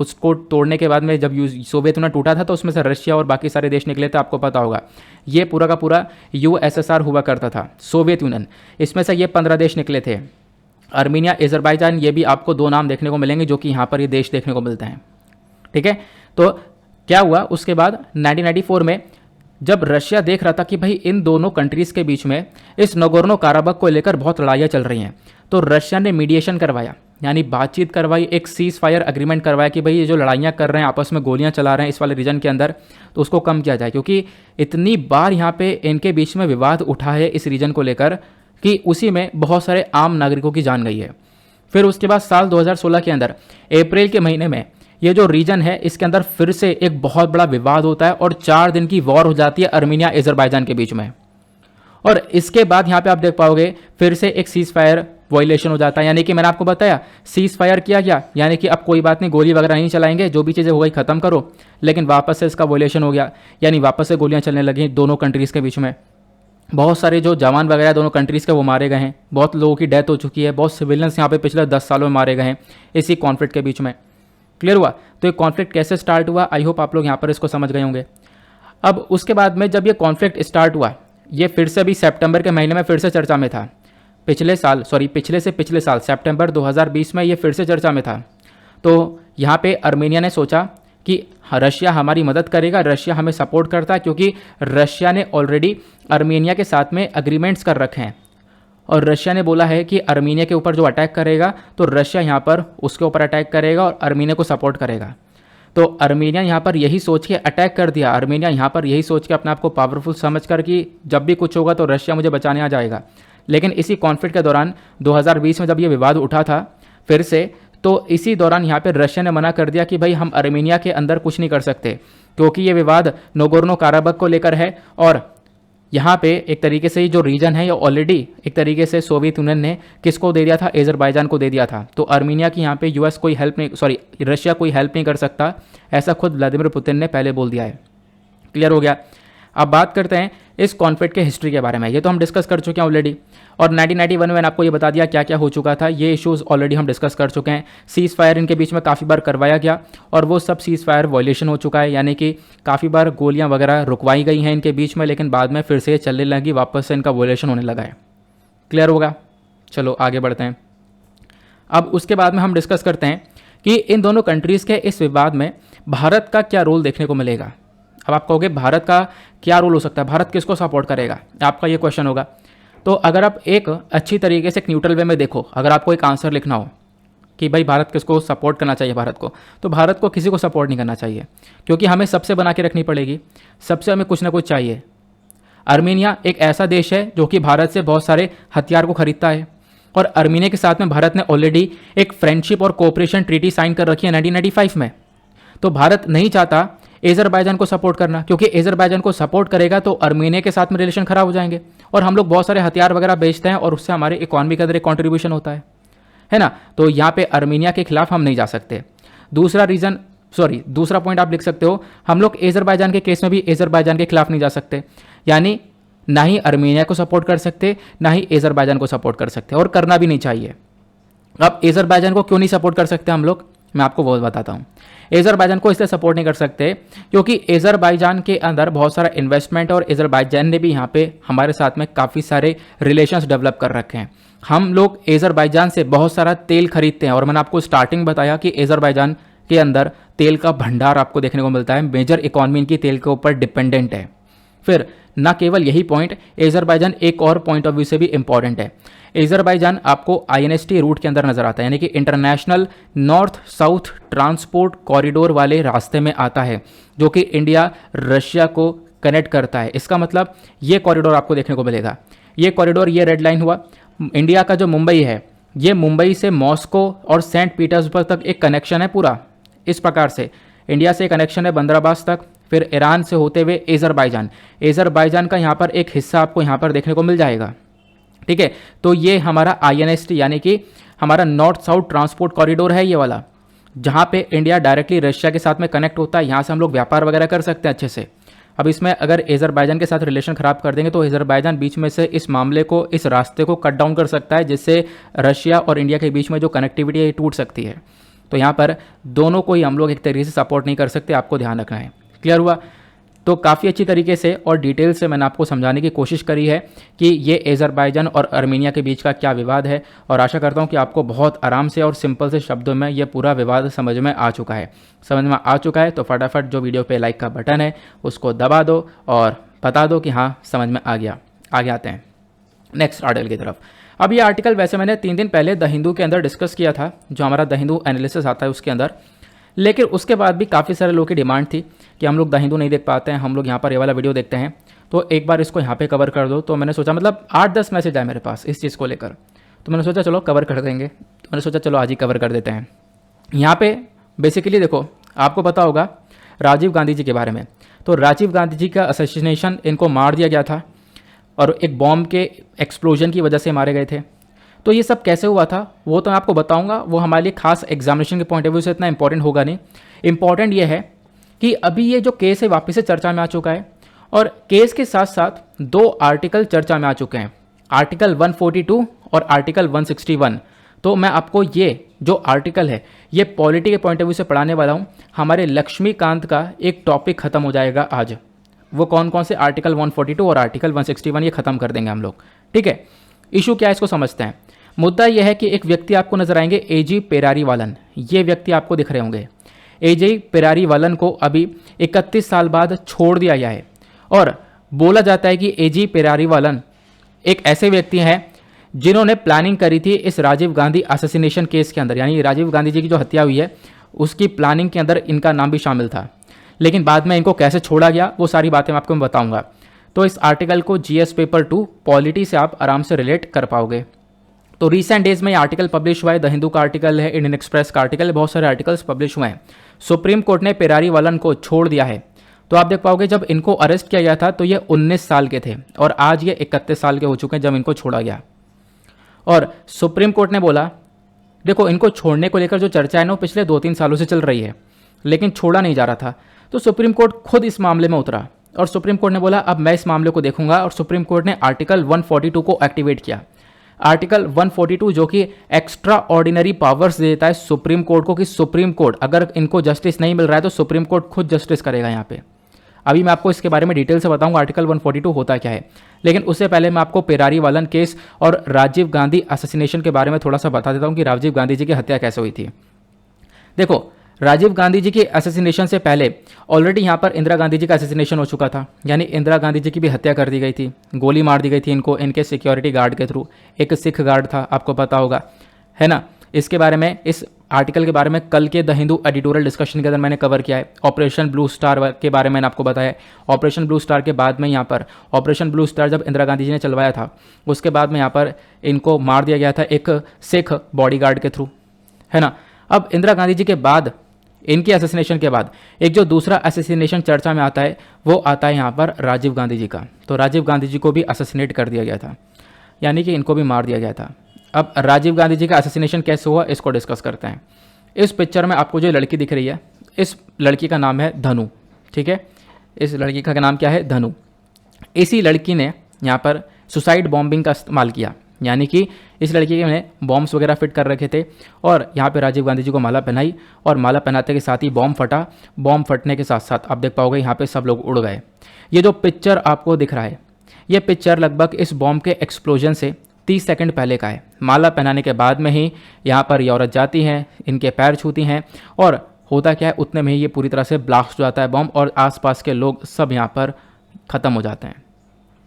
A: उसको तोड़ने के बाद में जब सोवियत यूनियन टूटा था तो उसमें से रशिया और बाकी सारे देश निकले थे, आपको पता होगा। ये पूरा का पूरा यूएसएसआर हुआ करता था, सोवियत यूनियन। इसमें से ये 15 देश निकले थे, अर्मीनिया, एजरबाईजान। ये भी आपको 2 नाम देखने को मिलेंगे जो कि यहाँ पर ये देश देखने को मिलते हैं, ठीक है। तो क्या हुआ उसके बाद 1994 में जब रशिया देख रहा था कि भाई इन दोनों कंट्रीज़ के बीच में इस नगोर्नो काराबख को लेकर बहुत लड़ाइयाँ चल रही हैं, तो रशिया ने मीडिएशन करवाया, यानी बातचीत करवाई, एक सीज फायर अग्रीमेंट करवाया कि भाई ये जो लड़ाइयाँ कर रहे हैं, आपस में गोलियाँ चला रहे हैं इस वाले रीजन के अंदर, तो उसको कम किया जाए। क्योंकि इतनी बार यहाँ पे इनके बीच में विवाद उठा है इस रीजन को लेकर कि उसी में बहुत सारे आम नागरिकों की जान गई है। फिर उसके बाद साल 2016 के अंदर अप्रैल के महीने में ये जो रीजन है इसके अंदर फिर से एक बहुत बड़ा विवाद होता है और 4 दिन की वॉर हो जाती है अर्मीनिया एजरबाईजान के बीच में। और इसके बाद यहाँ पे आप देख पाओगे फिर से एक सीज फायर वायलेशन हो जाता है, यानी कि मैंने आपको बताया सीज फायर किया गया, यानी कि अब कोई बात नहीं, गोली वगैरह नहीं चलाएंगे, जो भी चीज़ें हो गई खत्म करो। लेकिन वापस से इसका वायलेशन हो गया, यानी वापस से गोलियां चलने लगी दोनों कंट्रीज़ के बीच में। बहुत सारे जो जवान वगैरह दोनों कंट्रीज़ के वो मारे गए हैं, बहुत लोगों की डेथ हो चुकी है, बहुत सिविलियंस यहाँ पे पिछले 10 सालों में मारे गए हैं इसी कॉन्फ्लिक्ट के बीच में। क्लियर हुआ? तो ये कॉन्फ्लिक्ट कैसे स्टार्ट हुआ, आई होप आप लोग यहाँ पर इसको समझ गए होंगे। अब उसके बाद में जब ये कॉन्फ्लिक्ट स्टार्ट हुआ, ये फिर से भी सितंबर के महीने में फिर से चर्चा में था। पिछले से पिछले साल सितंबर 2020 में ये फिर से चर्चा में था। तो यहाँ पे अर्मेनिया ने सोचा कि रशिया हमारी मदद करेगा, रशिया हमें सपोर्ट करता है, क्योंकि रशिया ने ऑलरेडी अर्मेनिया के साथ में अग्रीमेंट्स कर रखे हैं और रशिया ने बोला है कि अर्मेनिया के ऊपर जो अटैक करेगा तो रशिया यहाँ पर उसके ऊपर अटैक करेगा और अर्मेनिया को सपोर्ट करेगा। तो अर्मेनिया यहाँ पर यही सोच के अटैक कर दिया, अर्मेनिया यहाँ पर यही सोच के अपने आप को पावरफुल समझ कर कि जब भी कुछ होगा तो रशिया मुझे बचाने आ जाएगा। लेकिन इसी कॉन्फ्लिक्ट के दौरान 2020 में जब ये विवाद उठा था फिर से, तो इसी दौरान यहाँ पे रशिया ने मना कर दिया कि भाई हम अर्मेनिया के अंदर कुछ नहीं कर सकते, क्योंकि ये विवाद नगोर्नो काराबख को लेकर है और यहाँ पे एक तरीके से जो रीजन है ये ऑलरेडी एक तरीके से सोवियत यूनियन ने किसको दे दिया था, एजरबाईजान को दे दिया था। तो अर्मेनिया की यहाँ पे यूएस कोई हेल्प नहीं, रशिया कोई हेल्प नहीं कर सकता, ऐसा खुद व्लादिमीर पुतिन ने पहले बोल दिया है। क्लियर हो गया? अब बात करते हैं इस कॉन्फ्लिक्ट के हिस्ट्री के बारे में। ये तो हम डिस्कस कर चुके हैं ऑलरेडी, और 1991 में मैंने आपको ये बता दिया क्या क्या हो चुका था, ये इश्यूज़ ऑलरेडी हम डिस्कस कर चुके हैं। सीज़ फायर इनके बीच में काफ़ी बार करवाया गया और वो सब सीज़ फायर वायलेशन हो चुका है, यानी कि काफ़ी बार गोलियां वगैरह रुकवाई गई हैं इनके बीच में, लेकिन बाद में फिर से चलने लगी, वापस से इनका वायलेशन होने लगा है। क्लियर होगा? चलो आगे बढ़ते हैं। अब उसके बाद में हम डिस्कस करते हैं कि इन दोनों कंट्रीज़ के इस विवाद में भारत का क्या रोल देखने को मिलेगा। अब आप कहोगे भारत का क्या रोल हो सकता है, भारत किसको सपोर्ट करेगा, आपका ये क्वेश्चन होगा। तो अगर आप एक अच्छी तरीके से एक न्यूट्रल वे में देखो, अगर आपको एक आंसर लिखना हो कि भाई भारत किसको सपोर्ट करना चाहिए भारत को, तो भारत को किसी को सपोर्ट नहीं करना चाहिए, क्योंकि हमें सबसे बना के रखनी पड़ेगी, सबसे हमें कुछ ना कुछ चाहिए। अर्मेनिया एक ऐसा देश है जो कि भारत से बहुत सारे हथियार को खरीदता है और अर्मेनिया के साथ में भारत ने ऑलरेडी एक फ्रेंडशिप और कोऑपरेशन ट्रीटी साइन कर रखी है 1995 में। तो भारत नहीं चाहता एजरबाईजान को सपोर्ट करना, क्योंकि एजरबाईजान को सपोर्ट करेगा तो अर्मेनिया के साथ में रिलेशन खराब हो जाएंगे और हम लोग बहुत सारे हथियार वगैरह बेचते हैं और उससे हमारे इकोनॉमी के अंदर एक कॉन्ट्रीब्यूशन होता है ना। तो यहाँ पे अर्मेनिया के खिलाफ हम नहीं जा सकते। दूसरा पॉइंट आप लिख सकते हो, हम लोग एजरबाईजान के केस में भी एजरबाईजान के खिलाफ नहीं जा सकते, यानी ना ही अर्मेनिया को सपोर्ट कर सकते ना ही एजरबाईजान को सपोर्ट कर सकते, और करना भी नहीं चाहिए। अब एजरबाईजान को क्यों नहीं सपोर्ट कर सकते हम लोग, मैं आपको बहुत बताता हूँ। एजरबाईजान को इसलिए सपोर्ट नहीं कर सकते क्योंकि एजरबाईजान के अंदर बहुत सारा इन्वेस्टमेंट और एजरबाईजान ने भी यहाँ पे हमारे साथ में काफ़ी सारे रिलेशंस डेवलप कर रखे हैं। हम लोग एजरबाईजान से बहुत सारा तेल खरीदते हैं और मैंने आपको स्टार्टिंग बताया कि एजरबाईजान के अंदर तेल का भंडार आपको देखने को मिलता है, मेजर इकॉनमी इनकी तेल के ऊपर डिपेंडेंट है। फिर ना केवल यही पॉइंट, एजरबाईजान एक और पॉइंट ऑफ व्यू से भी इंपॉर्टेंट है। एजरबाईजान आपको INST रूट के अंदर नजर आता है, यानी कि international north south transport corridor वाले रास्ते में आता है, जो कि इंडिया रशिया को कनेक्ट करता है। इसका मतलब ये कॉरिडोर आपको देखने को मिलेगा। ये कॉरिडोर, ये रेड लाइन हुआ इंडिया का जो मुंबई है, ये मुंबई से मॉस्को और सेंट पीटर्सबर्ग तक एक कनेक्शन है पूरा। इस प्रकार से इंडिया से कनेक्शन है बंदराबास तक, फिर ईरान से होते हुए एज़रबाईजान का यहाँ पर एक हिस्सा आपको यहाँ पर देखने को मिल जाएगा। ठीक है, तो ये हमारा INST यानी कि हमारा नॉर्थ साउथ ट्रांसपोर्ट कॉरिडोर है ये वाला, जहाँ पे इंडिया डायरेक्टली रशिया के साथ में कनेक्ट होता है। यहाँ से हम लोग व्यापार वगैरह कर सकते हैं अच्छे से। अब इसमें अगर एज़रबाईजान के साथ रिलेशन ख़राब कर देंगे तो एज़रबाईजान बीच में से इस मामले को, इस रास्ते को कट डाउन कर सकता है, जिससे रशिया और इंडिया के बीच में जो कनेक्टिविटी है ये टूट सकती है। तो यहाँ पर दोनों को ही हम लोग एक तरीके से सपोर्ट नहीं कर सकते, आपको ध्यान रखना है। क्लियर हुआ? तो काफ़ी अच्छी तरीके से और डिटेल से मैंने आपको समझाने की कोशिश करी है कि ये एज़रबाईजान और आर्मेनिया के बीच का क्या विवाद है, और आशा करता हूँ कि आपको बहुत आराम से और सिंपल से शब्दों में ये पूरा विवाद समझ में आ चुका है। तो फटाफट जो वीडियो पे लाइक का बटन है उसको दबा दो और बता दो कि हाँ समझ में आ गया। आगे आते हैं नेक्स्ट आर्टिकल की तरफ। अब ये आर्टिकल वैसे मैंने 3 दिन पहले द हिंदू के अंदर डिस्कस किया था, जो हमारा द हिंदू एनालिसिस आता है उसके अंदर, लेकिन उसके बाद भी काफ़ी सारे लोगों की डिमांड थी कि हम लोग द हिंदू नहीं देख पाते हैं, हम लोग यहाँ पर ये वाला वीडियो देखते हैं, तो एक बार इसको यहाँ पे कवर कर दो। तो मैंने सोचा, मतलब 8-10 मैसेज आए मेरे पास इस चीज़ को लेकर, तो मैंने सोचा चलो कवर कर देंगे। तो मैंने सोचा चलो आज ही कवर कर देते हैं। यहाँ पे बेसिकली देखो, आपको पता होगा राजीव गांधी जी के बारे में। तो राजीव गांधी जी का असैसिनेशन, इनको मार दिया गया था और एक बॉम्ब के एक्सप्लोजन की वजह से मारे गए थे। तो ये सब कैसे हुआ था वो तो मैं आपको बताऊंगा, वो हमारे लिए खास एग्जामिनेशन के पॉइंट ऑफ व्यू से इतना इंपॉर्टेंट होगा नहीं। इंपॉर्टेंट ये है कि अभी ये जो केस है वापस से चर्चा में आ चुका है, और केस के साथ साथ 2 आर्टिकल चर्चा में आ चुके हैं, आर्टिकल 142 और आर्टिकल 161। तो मैं आपको ये जो आर्टिकल है ये पॉलिटी के पॉइंट ऑफ व्यू से पढ़ाने वाला हूँ। हमारे लक्ष्मीकांत का एक टॉपिक खत्म हो जाएगा आज। वो कौन कौन से आर्टिकल 142 और आर्टिकल 161 ये खत्म कर देंगे हम लोग। ठीक है, इशू क्या है इसको समझते हैं। मुद्दा यह है कि एक व्यक्ति आपको नजर आएंगे, AG पेरारीवालन। ये व्यक्ति आपको दिख रहे होंगे। AG पेरारीवालन को अभी 31 साल बाद छोड़ दिया गया है, और बोला जाता है कि AG पेरारीवालन एक ऐसे व्यक्ति हैं जिन्होंने प्लानिंग करी थी इस राजीव गांधी असैसिनेशन केस के अंदर, यानी राजीव गांधी जी की जो हत्या हुई है उसकी प्लानिंग के अंदर इनका नाम भी शामिल था। लेकिन बाद में इनको कैसे छोड़ा गया वो सारी बातें मैं आपको बताऊंगा। तो इस आर्टिकल को GS पेपर 2 पॉलिटी से आप आराम से रिलेट कर पाओगे। तो रिसेंट डेज में ये आर्टिकल पब्लिश हुआ है, द हिंदू का आर्टिकल है, इंडियन एक्सप्रेस का आर्टिकल है, बहुत सारे आर्टिकल्स पब्लिश हुए हैं। सुप्रीम कोर्ट ने पेरारीवालन को छोड़ दिया है। तो आप देख पाओगे जब इनको अरेस्ट किया गया था तो ये 19 साल के थे, और आज ये 31 साल के हो चुके हैं जब इनको छोड़ा गया। और सुप्रीम कोर्ट ने बोला, देखो इनको छोड़ने को लेकर जो चर्चा है ना वो पिछले 2-3 सालों से चल रही है, लेकिन छोड़ा नहीं जा रहा था। तो सुप्रीम कोर्ट खुद इस मामले में उतरा, और सुप्रीम कोर्ट ने बोला अब मैं इस मामले को देखूंगा, और सुप्रीम कोर्ट ने आर्टिकल 142 को एक्टिवेट किया। आर्टिकल 142 जो कि एक्स्ट्रा ऑर्डिनरी पावर्स देता है सुप्रीम कोर्ट को, कि सुप्रीम कोर्ट अगर इनको जस्टिस नहीं मिल रहा है तो सुप्रीम कोर्ट खुद जस्टिस करेगा यहाँ पे। अभी मैं आपको इसके बारे में डिटेल से बताऊंगा आर्टिकल 142 होता क्या है, लेकिन उससे पहले मैं आपको पेरारीवालन केस और राजीव गांधी असैसिनेशन के बारे में थोड़ा सा बता देता हूँ कि राजीव गांधी जी की हत्या कैसे हुई थी। देखो, राजीव गांधी जी के असैसिनेशन से पहले ऑलरेडी यहाँ पर इंदिरा गांधी जी का असैसिनेशन हो चुका था, यानी इंदिरा गांधी जी की भी हत्या कर दी गई थी, गोली मार दी गई थी इनको, इनके सिक्योरिटी गार्ड के थ्रू। एक सिख गार्ड था, आपको पता होगा, है ना। इसके बारे में, इस आर्टिकल के बारे में कल के द हिंदू एडिटोरियल डिस्कशन के अंदर मैंने कवर किया है। ऑपरेशन ब्लू स्टार के बारे में मैंने आपको बताया। ऑपरेशन ब्लू स्टार के बाद में यहाँ पर ऑपरेशन ब्लू स्टार जब इंदिरा गांधी जी ने चलवाया था, उसके बाद में यहाँ पर इनको मार दिया गया था एक सिख बॉडीगार्ड के थ्रू, है ना। अब इंदिरा गांधी जी के बाद, इनके असैसिनेशन के बाद एक जो दूसरा असैसिनेशन चर्चा में आता है वो आता है यहाँ पर राजीव गांधी जी का। तो राजीव गांधी जी को भी असैसिनेट कर दिया गया था, यानी कि इनको भी मार दिया गया था। अब राजीव गांधी जी का असैसिनेशन कैसे हुआ इसको डिस्कस करते हैं। इस पिक्चर में आपको जो लड़की दिख रही है, इस लड़की का नाम है धनु। ठीक है, इस लड़की का नाम क्या है? धनु। इसी लड़की ने यहाँ पर सुसाइड बॉम्बिंग का इस्तेमाल किया, यानी कि इस लड़की ने बॉम्ब्स वगैरह फिट कर रखे थे और यहाँ पे राजीव गांधी जी को माला पहनाई, और माला पहनाते के साथ ही बॉम्ब फटा। बॉम्ब फटने के साथ साथ आप देख पाओगे यहाँ पे सब लोग उड़ गए। ये जो पिक्चर आपको दिख रहा है, ये पिक्चर लगभग इस बॉम्ब के एक्सप्लोजन से 30 सेकंड पहले का है। माला पहनाने के बाद में ही यहाँ पर ये औरत जाती हैं, इनके पैर छूती हैं, और होता क्या है उतने में ही ये पूरी तरह से ब्लास्ट हो जाता है बॉम्ब, और आसपास के लोग सब यहाँ पर ख़त्म हो जाते हैं।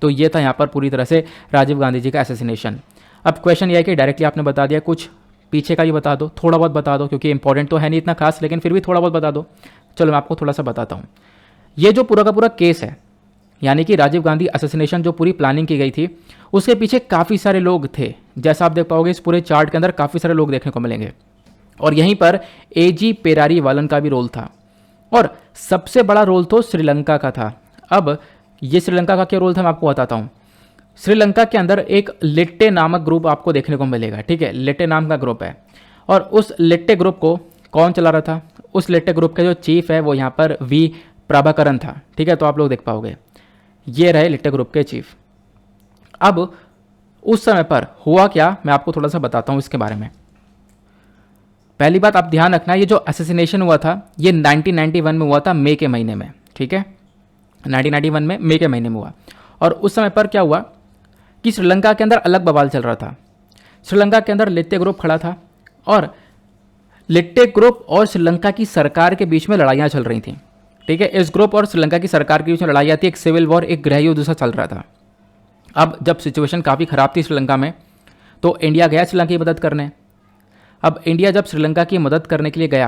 A: तो ये था यहाँ पर पूरी तरह से राजीव गांधी जी का असैसिनेशन। अब क्वेश्चन ये है कि डायरेक्टली आपने बता दिया, कुछ पीछे का भी बता दो, थोड़ा बहुत बता दो, क्योंकि इंपॉर्टेंट तो है नहीं इतना खास, लेकिन फिर भी थोड़ा बहुत बता दो। चलो मैं आपको थोड़ा सा बताता हूँ। ये जो पूरा का पूरा केस है, यानी कि राजीव गांधी असैसिनेशन जो पूरी प्लानिंग की गई थी, उसके पीछे काफ़ी सारे लोग थे। जैसा आप देख पाओगे इस पूरे चार्ट के अंदर काफ़ी सारे लोग देखने को मिलेंगे, और यहीं पर AG पेरारीवालन का भी रोल था। और सबसे बड़ा रोल तो श्रीलंका का था। अब ये श्रीलंका का क्या रोल था मैं आपको बताता हूँ। श्रीलंका के अंदर एक लिट्टे नामक ग्रुप आपको देखने को मिलेगा, ठीक है, लिट्टे नाम का ग्रुप है। और उस लिट्टे ग्रुप को कौन चला रहा था? उस लिट्टे ग्रुप का जो चीफ है वो यहाँ पर वी प्रभाकरन था, ठीक है, तो आप लोग देख पाओगे ये रहे लिट्टे ग्रुप के चीफ। अब उस समय पर हुआ क्या मैं आपको थोड़ा सा बताता हूँ इसके बारे में। पहली बात आप ध्यान रखना, ये जो असैसिनेशन हुआ था ये 1991 में हुआ था, मई के महीने में, ठीक है, 1991 में मई के महीने में हुआ। और उस समय पर क्या हुआ कि श्रीलंका के अंदर अलग बवाल चल रहा था। श्रीलंका के अंदर लिट्टे ग्रुप खड़ा था और लिट्टे ग्रुप और श्रीलंका की सरकार के बीच में लड़ाइयाँ चल रही थी, ठीक है। इस ग्रुप और श्रीलंका की सरकार के बीच में लड़ाइयाँ थी, एक सिविल वॉर, एक गृह युद्ध सा चल रहा था। अब जब सिचुएशन काफ़ी ख़राब थी श्रीलंका में तो इंडिया गया श्रीलंका की मदद करने। अब इंडिया जब श्रीलंका की मदद करने के लिए गया,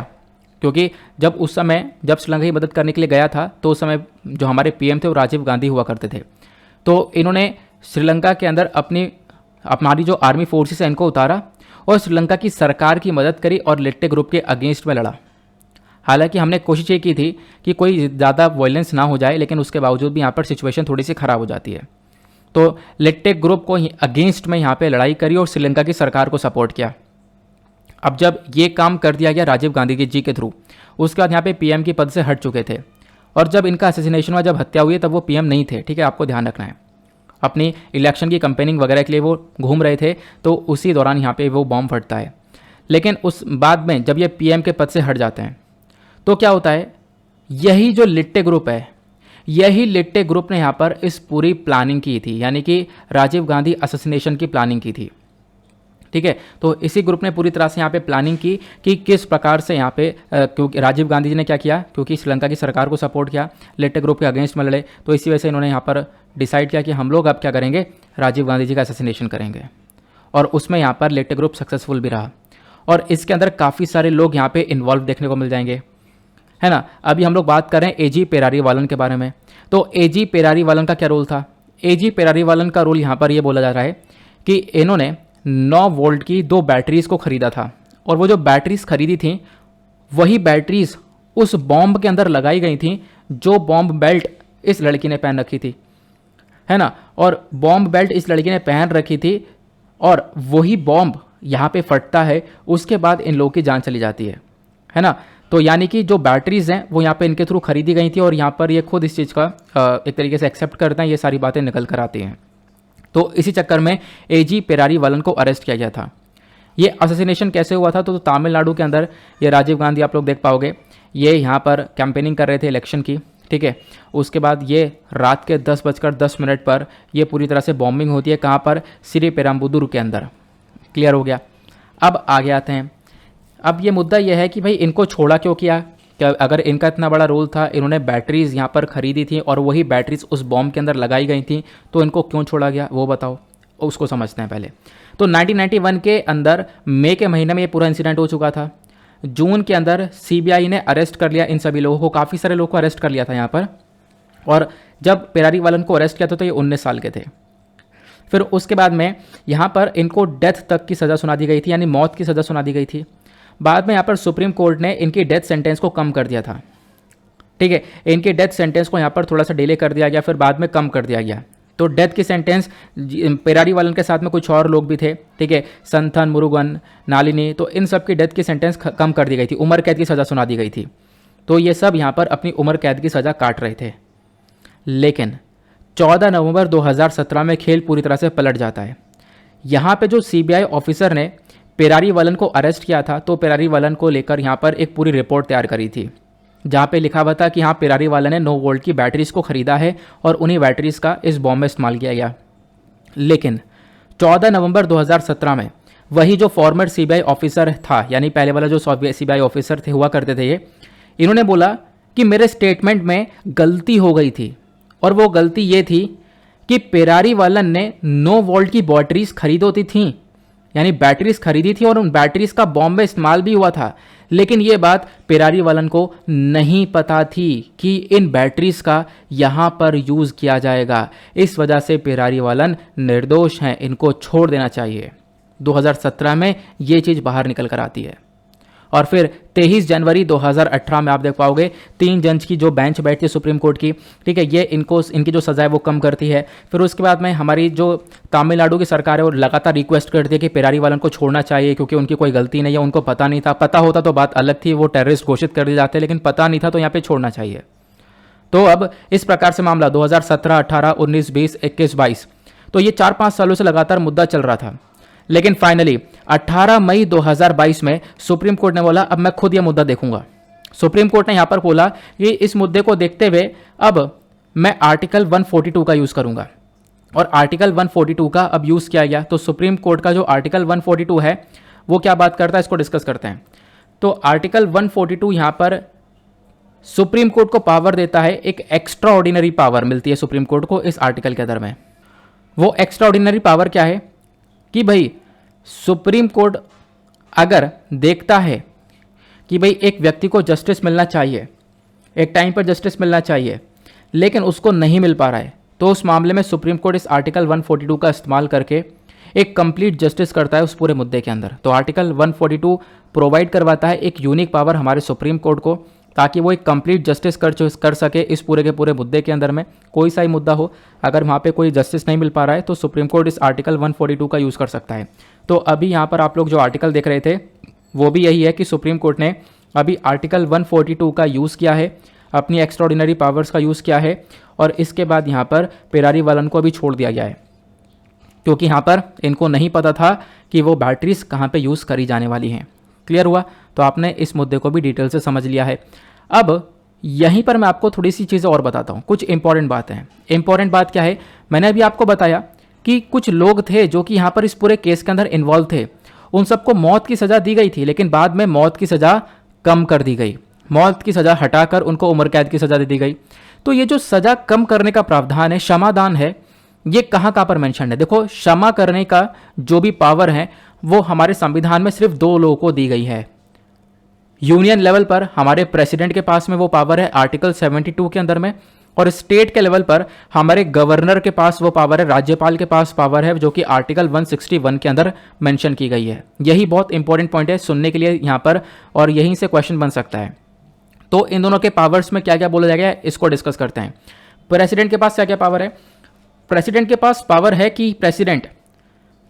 A: क्योंकि जब उस समय जब श्रीलंका की मदद करने के लिए गया था तो उस समय जो हमारे पीएम थे वो राजीव गांधी हुआ करते थे, तो इन्होंने श्रीलंका के अंदर हमारी जो आर्मी फोर्सेस है इनको उतारा और श्रीलंका की सरकार की मदद करी और लिट्टे ग्रुप के अगेंस्ट में लड़ा। हालांकि हमने कोशिश ये की थी कि कोई ज़्यादा वायलेंस ना हो जाए, लेकिन उसके बावजूद भी यहाँ पर सिचुएशन थोड़ी सी ख़राब हो जाती है। तो लिट्टे ग्रुप को अगेंस्ट में यहाँ पे लड़ाई करी और श्रीलंका की सरकार को सपोर्ट किया। अब जब ये काम कर दिया गया राजीव गांधी जी के थ्रू, उसके बाद यहाँ पे पीएम के पद से हट चुके थे और जब इनका असैसिनेशन हुआ, जब हत्या हुई तब वो पीएम नहीं थे, ठीक है, आपको ध्यान रखना है। अपनी इलेक्शन की कैंपेनिंग वगैरह के लिए वो घूम रहे थे, तो उसी दौरान यहाँ पे वो बॉम्ब फटता है। लेकिन उस बाद में जब ये पीएम के पद से हट जाते हैं तो क्या होता है, यही जो लिट्टे ग्रुप है, यही लिट्टे ग्रुप ने यहाँ पर इस पूरी प्लानिंग की थी, यानी कि राजीव गांधी असैसिनेशन की प्लानिंग की थी, ठीक है। तो इसी ग्रुप ने पूरी तरह से यहाँ पे प्लानिंग की कि किस प्रकार से यहाँ पे क्योंकि राजीव गांधी जी ने क्या किया, क्योंकि श्रीलंका की सरकार को सपोर्ट किया, लिट्टे ग्रुप के अगेंस्ट में लड़े, तो इसी वजह से इन्होंने यहाँ पर डिसाइड किया कि हम लोग अब क्या करेंगे, राजीव गांधी जी का असैसिनेशन करेंगे। और उसमें यहाँ पर लिट्टे ग्रुप सक्सेसफुल भी रहा और इसके अंदर काफ़ी सारे लोग यहाँ पे इन्वॉल्व देखने को मिल जाएंगे, है ना। अभी हम लोग बात कर रहे हैं एजी पेरारीवालन के बारे में। तो एजी पेरारीवालन का क्या रोल था? एजी पेरारीवालन का रोल यहाँ पर ये बोला जा रहा है कि इन्होंने 9 वोल्ट की 2 बैटरीज को खरीदा था और वो जो बैटरीज खरीदी थी वही बैटरीज उस बॉम्ब के अंदर लगाई गई थी जो बॉम्ब बेल्ट इस लड़की ने पहन रखी थी, है ना। और बॉम्ब बेल्ट इस लड़की ने पहन रखी थी और वही बॉम्ब यहाँ पे फटता है, उसके बाद इन लोगों की जान चली जाती है ना। तो यानी कि जो बैटरीज हैं वो यहाँ पे इनके थ्रू खरीदी गई थी और यहाँ पर ये खुद इस चीज़ का एक तरीके से एक्सेप्ट करते हैं, ये सारी बातें निकल कर आती हैं। तो इसी चक्कर में एजी पेरारीवालन को अरेस्ट किया गया था। ये असैसिनेशन कैसे हुआ था? तो तमिलनाडु के अंदर ये राजीव गांधी आप लोग देख पाओगे, ये यहाँ पर कैंपेनिंग कर रहे थे इलेक्शन की, ठीक है। उसके बाद ये रात के 10:10 पर ये पूरी तरह से बॉम्बिंग होती है, कहाँ पर? श्री पेराम्बुदुर के अंदर। क्लियर हो गया। अब आगे आते हैं। अब ये मुद्दा यह है कि भाई इनको छोड़ा क्यों किया? क्या अगर इनका इतना बड़ा रोल था, इन्होंने बैटरीज यहाँ पर खरीदी थी और वही बैटरीज उस बॉम्ब के अंदर लगाई गई थी, तो इनको क्यों छोड़ा गया वो बताओ, उसको समझते हैं पहले। तो 1991 के अंदर मई के महीने में ये पूरा इंसिडेंट हो चुका था। जून के अंदर सीबीआई ने अरेस्ट कर लिया इन सभी लोगों को, काफ़ी सारे लोगों को अरेस्ट कर लिया था यहाँ पर। और जब पेरारीवालन को अरेस्ट किया था तो ये 19 साल के थे। फिर उसके बाद में यहाँ पर इनको डेथ तक की सज़ा सुना दी गई थी, यानी मौत की सज़ा सुना दी गई थी। बाद में यहाँ पर सुप्रीम कोर्ट ने इनकी डेथ सेंटेंस को कम कर दिया था, ठीक है। इनके डेथ सेंटेंस को यहाँ पर थोड़ा सा डिले कर दिया गया, फिर बाद में कम कर दिया गया। तो डेथ की सेंटेंस पेरारीवालन के साथ में कुछ और लोग भी थे, ठीक है, संथन, मुरुगन, नालिनी, तो इन सब की डेथ की सेंटेंस कम कर दी गई थी, उम्र कैद की सज़ा सुना दी गई थी। तो ये सब यहाँ पर अपनी उम्र कैद की सज़ा काट रहे थे। लेकिन 14 नवंबर 2017 में खेल पूरी तरह से पलट जाता है। यहाँ पे जो सीबीआई ऑफिसर ने पेरारीवालन को अरेस्ट किया था, तो पेरारीवालन को लेकर यहाँ पर एक पूरी रिपोर्ट तैयार करी थी, जहाँ पे लिखा हुआ था कि हाँ, पेरारीवालन ने 9 वोल्ट की बैटरीज को खरीदा है और उन्हीं बैटरीज का इस बॉम्ब में इस्तेमाल किया गया। लेकिन 14 नवंबर 2017 में वही जो फॉर्मर सीबीआई ऑफिसर था, यानी पहले वाला जो सीबीआई ऑफिसर थे हुआ करते थे ये, इन्होंने बोला कि मेरे स्टेटमेंट में गलती हो गई थी और वो गलती ये थी कि पेरारीवालन ने 9 वोल्ट की बैटरीज खरीदी थी, यानी बैटरीज खरीदी थी और उन बैटरीज का बॉम्ब में इस्तेमाल भी हुआ था। लेकिन ये बात पेरारीवालन को नहीं पता थी कि इन बैटरीज का यहाँ पर यूज़ किया जाएगा। इस वजह से पेरारीवालन निर्दोष हैं, इनको छोड़ देना चाहिए। 2017 में ये चीज़ बाहर निकल कर आती है और फिर 23 जनवरी 2018 में आप देख पाओगे 3 जज की जो बेंच बैठती है सुप्रीम कोर्ट की, ठीक है, ये इनकी जो सज़ा है वो कम करती है। फिर उसके बाद में हमारी जो तमिलनाडु की सरकार है वो लगातार रिक्वेस्ट करती है कि पेरारी वालन को छोड़ना चाहिए क्योंकि उनकी कोई गलती नहीं है, उनको पता नहीं था, पता होता तो बात अलग थी, वो टेररिस्ट घोषित कर दिए जाते, लेकिन पता नहीं था तो यहाँ पे छोड़ना चाहिए। तो अब इस प्रकार से मामला 2017, 18, 19, 20, 21, 22, तो ये 4-5 सालों से लगातार मुद्दा चल रहा था। लेकिन फाइनली 18 मई 2022 में सुप्रीम कोर्ट ने बोला अब मैं खुद यह मुद्दा देखूंगा। सुप्रीम कोर्ट ने यहां पर बोला कि इस मुद्दे को देखते हुए अब मैं आर्टिकल 142 का यूज करूंगा। और आर्टिकल 142 का अब यूज किया गया। तो सुप्रीम कोर्ट का जो आर्टिकल 142 है वो क्या बात करता है, इसको डिस्कस करते हैं। तो आर्टिकल 142 यहां पर सुप्रीम कोर्ट को पावर देता है, एक एक्स्ट्रा ऑर्डिनरी पावर मिलती है सुप्रीम कोर्ट को इस आर्टिकल के अंदर में। वो एक्स्ट्रा ऑर्डिनरी पावर क्या है कि भाई सुप्रीम कोर्ट अगर देखता है कि भाई एक व्यक्ति को जस्टिस मिलना चाहिए, एक टाइम पर जस्टिस मिलना चाहिए, लेकिन उसको नहीं मिल पा रहा है, तो उस मामले में सुप्रीम कोर्ट इस आर्टिकल 142 का इस्तेमाल करके एक कंप्लीट जस्टिस करता है उस पूरे मुद्दे के अंदर। तो आर्टिकल 142 प्रोवाइड करवाता है एक यूनिक पावर हमारे सुप्रीम कोर्ट को, ताकि वो एक कंप्लीट जस्टिस कर सके इस पूरे के पूरे मुद्दे के अंदर में। कोई सा ही मुद्दा हो, अगर वहाँ पे कोई जस्टिस नहीं मिल पा रहा है तो सुप्रीम कोर्ट इस आर्टिकल 142 का यूज़ कर सकता है। तो अभी यहाँ पर आप लोग जो आर्टिकल देख रहे थे वो भी यही है कि सुप्रीम कोर्ट ने अभी आर्टिकल 142 का यूज़ किया है, अपनी एक्स्ट्राऑर्डिनरी पावर्स का यूज़ किया है, और इसके बाद यहाँ पर पेरारी वालन को अभी छोड़ दिया गया है, क्योंकि यहाँ पर इनको नहीं पता था कि वो बैटरीज कहाँ पे यूज़ करी जाने वाली हैं। क्लियर हुआ? तो आपने इस मुद्दे को भी डिटेल से समझ लिया है। अब यहीं पर मैं आपको थोड़ी सी चीज़ें और बताता हूँ, कुछ इंपॉर्टेंट बातें हैं। इंपॉर्टेंट बात क्या है, मैंने अभी आपको बताया कि कुछ लोग थे जो कि यहाँ पर इस पूरे केस के अंदर इन्वॉल्व थे, उन सबको मौत की सज़ा दी गई थी, लेकिन बाद में मौत की सज़ा कम कर दी गई, मौत की सज़ा हटाकर उनको उम्र कैद की सज़ा दे दी गई। तो ये जो सज़ा कम करने का प्रावधान है, क्षमादान है, ये कहाँ पर मेंशन है? देखो, क्षमा करने का जो भी पावर है वो हमारे संविधान में सिर्फ 2 लोगों को दी गई है। यूनियन लेवल पर हमारे प्रेसिडेंट के पास में वो पावर है आर्टिकल 72 के अंदर में, और स्टेट के लेवल पर हमारे गवर्नर के पास वो पावर है, राज्यपाल के पास पावर है, जो कि आर्टिकल 161 के अंदर मेंशन की गई है। यही बहुत इंपॉर्टेंट पॉइंट है सुनने के लिए यहाँ पर, और यहीं से क्वेश्चन बन सकता है। तो इन दोनों के पावर्स में क्या क्या बोला जाएगा, इसको डिस्कस करते हैं। प्रेसिडेंट के पास क्या क्या पावर है? प्रेसिडेंट के पास पावर है कि प्रेसिडेंट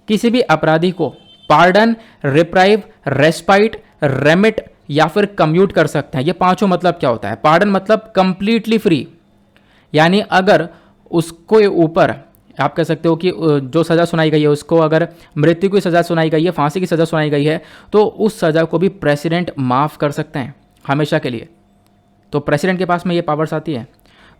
A: किसी भी अपराधी को पार्डन, रिप्राइव, रेस्पाइट, रेमिट या फिर कम्यूट कर सकते हैं। ये पांचों मतलब क्या होता है? पार्डन मतलब कंप्लीटली फ्री, यानी अगर उसको ऊपर आप कह सकते हो कि जो सज़ा सुनाई गई है उसको अगर मृत्यु की सज़ा सुनाई गई है, फांसी की सज़ा सुनाई गई है, तो उस सज़ा को भी प्रेसिडेंट माफ़ कर सकते हैं हमेशा के लिए। तो प्रेसिडेंट के पास में ये पावर्स आती है।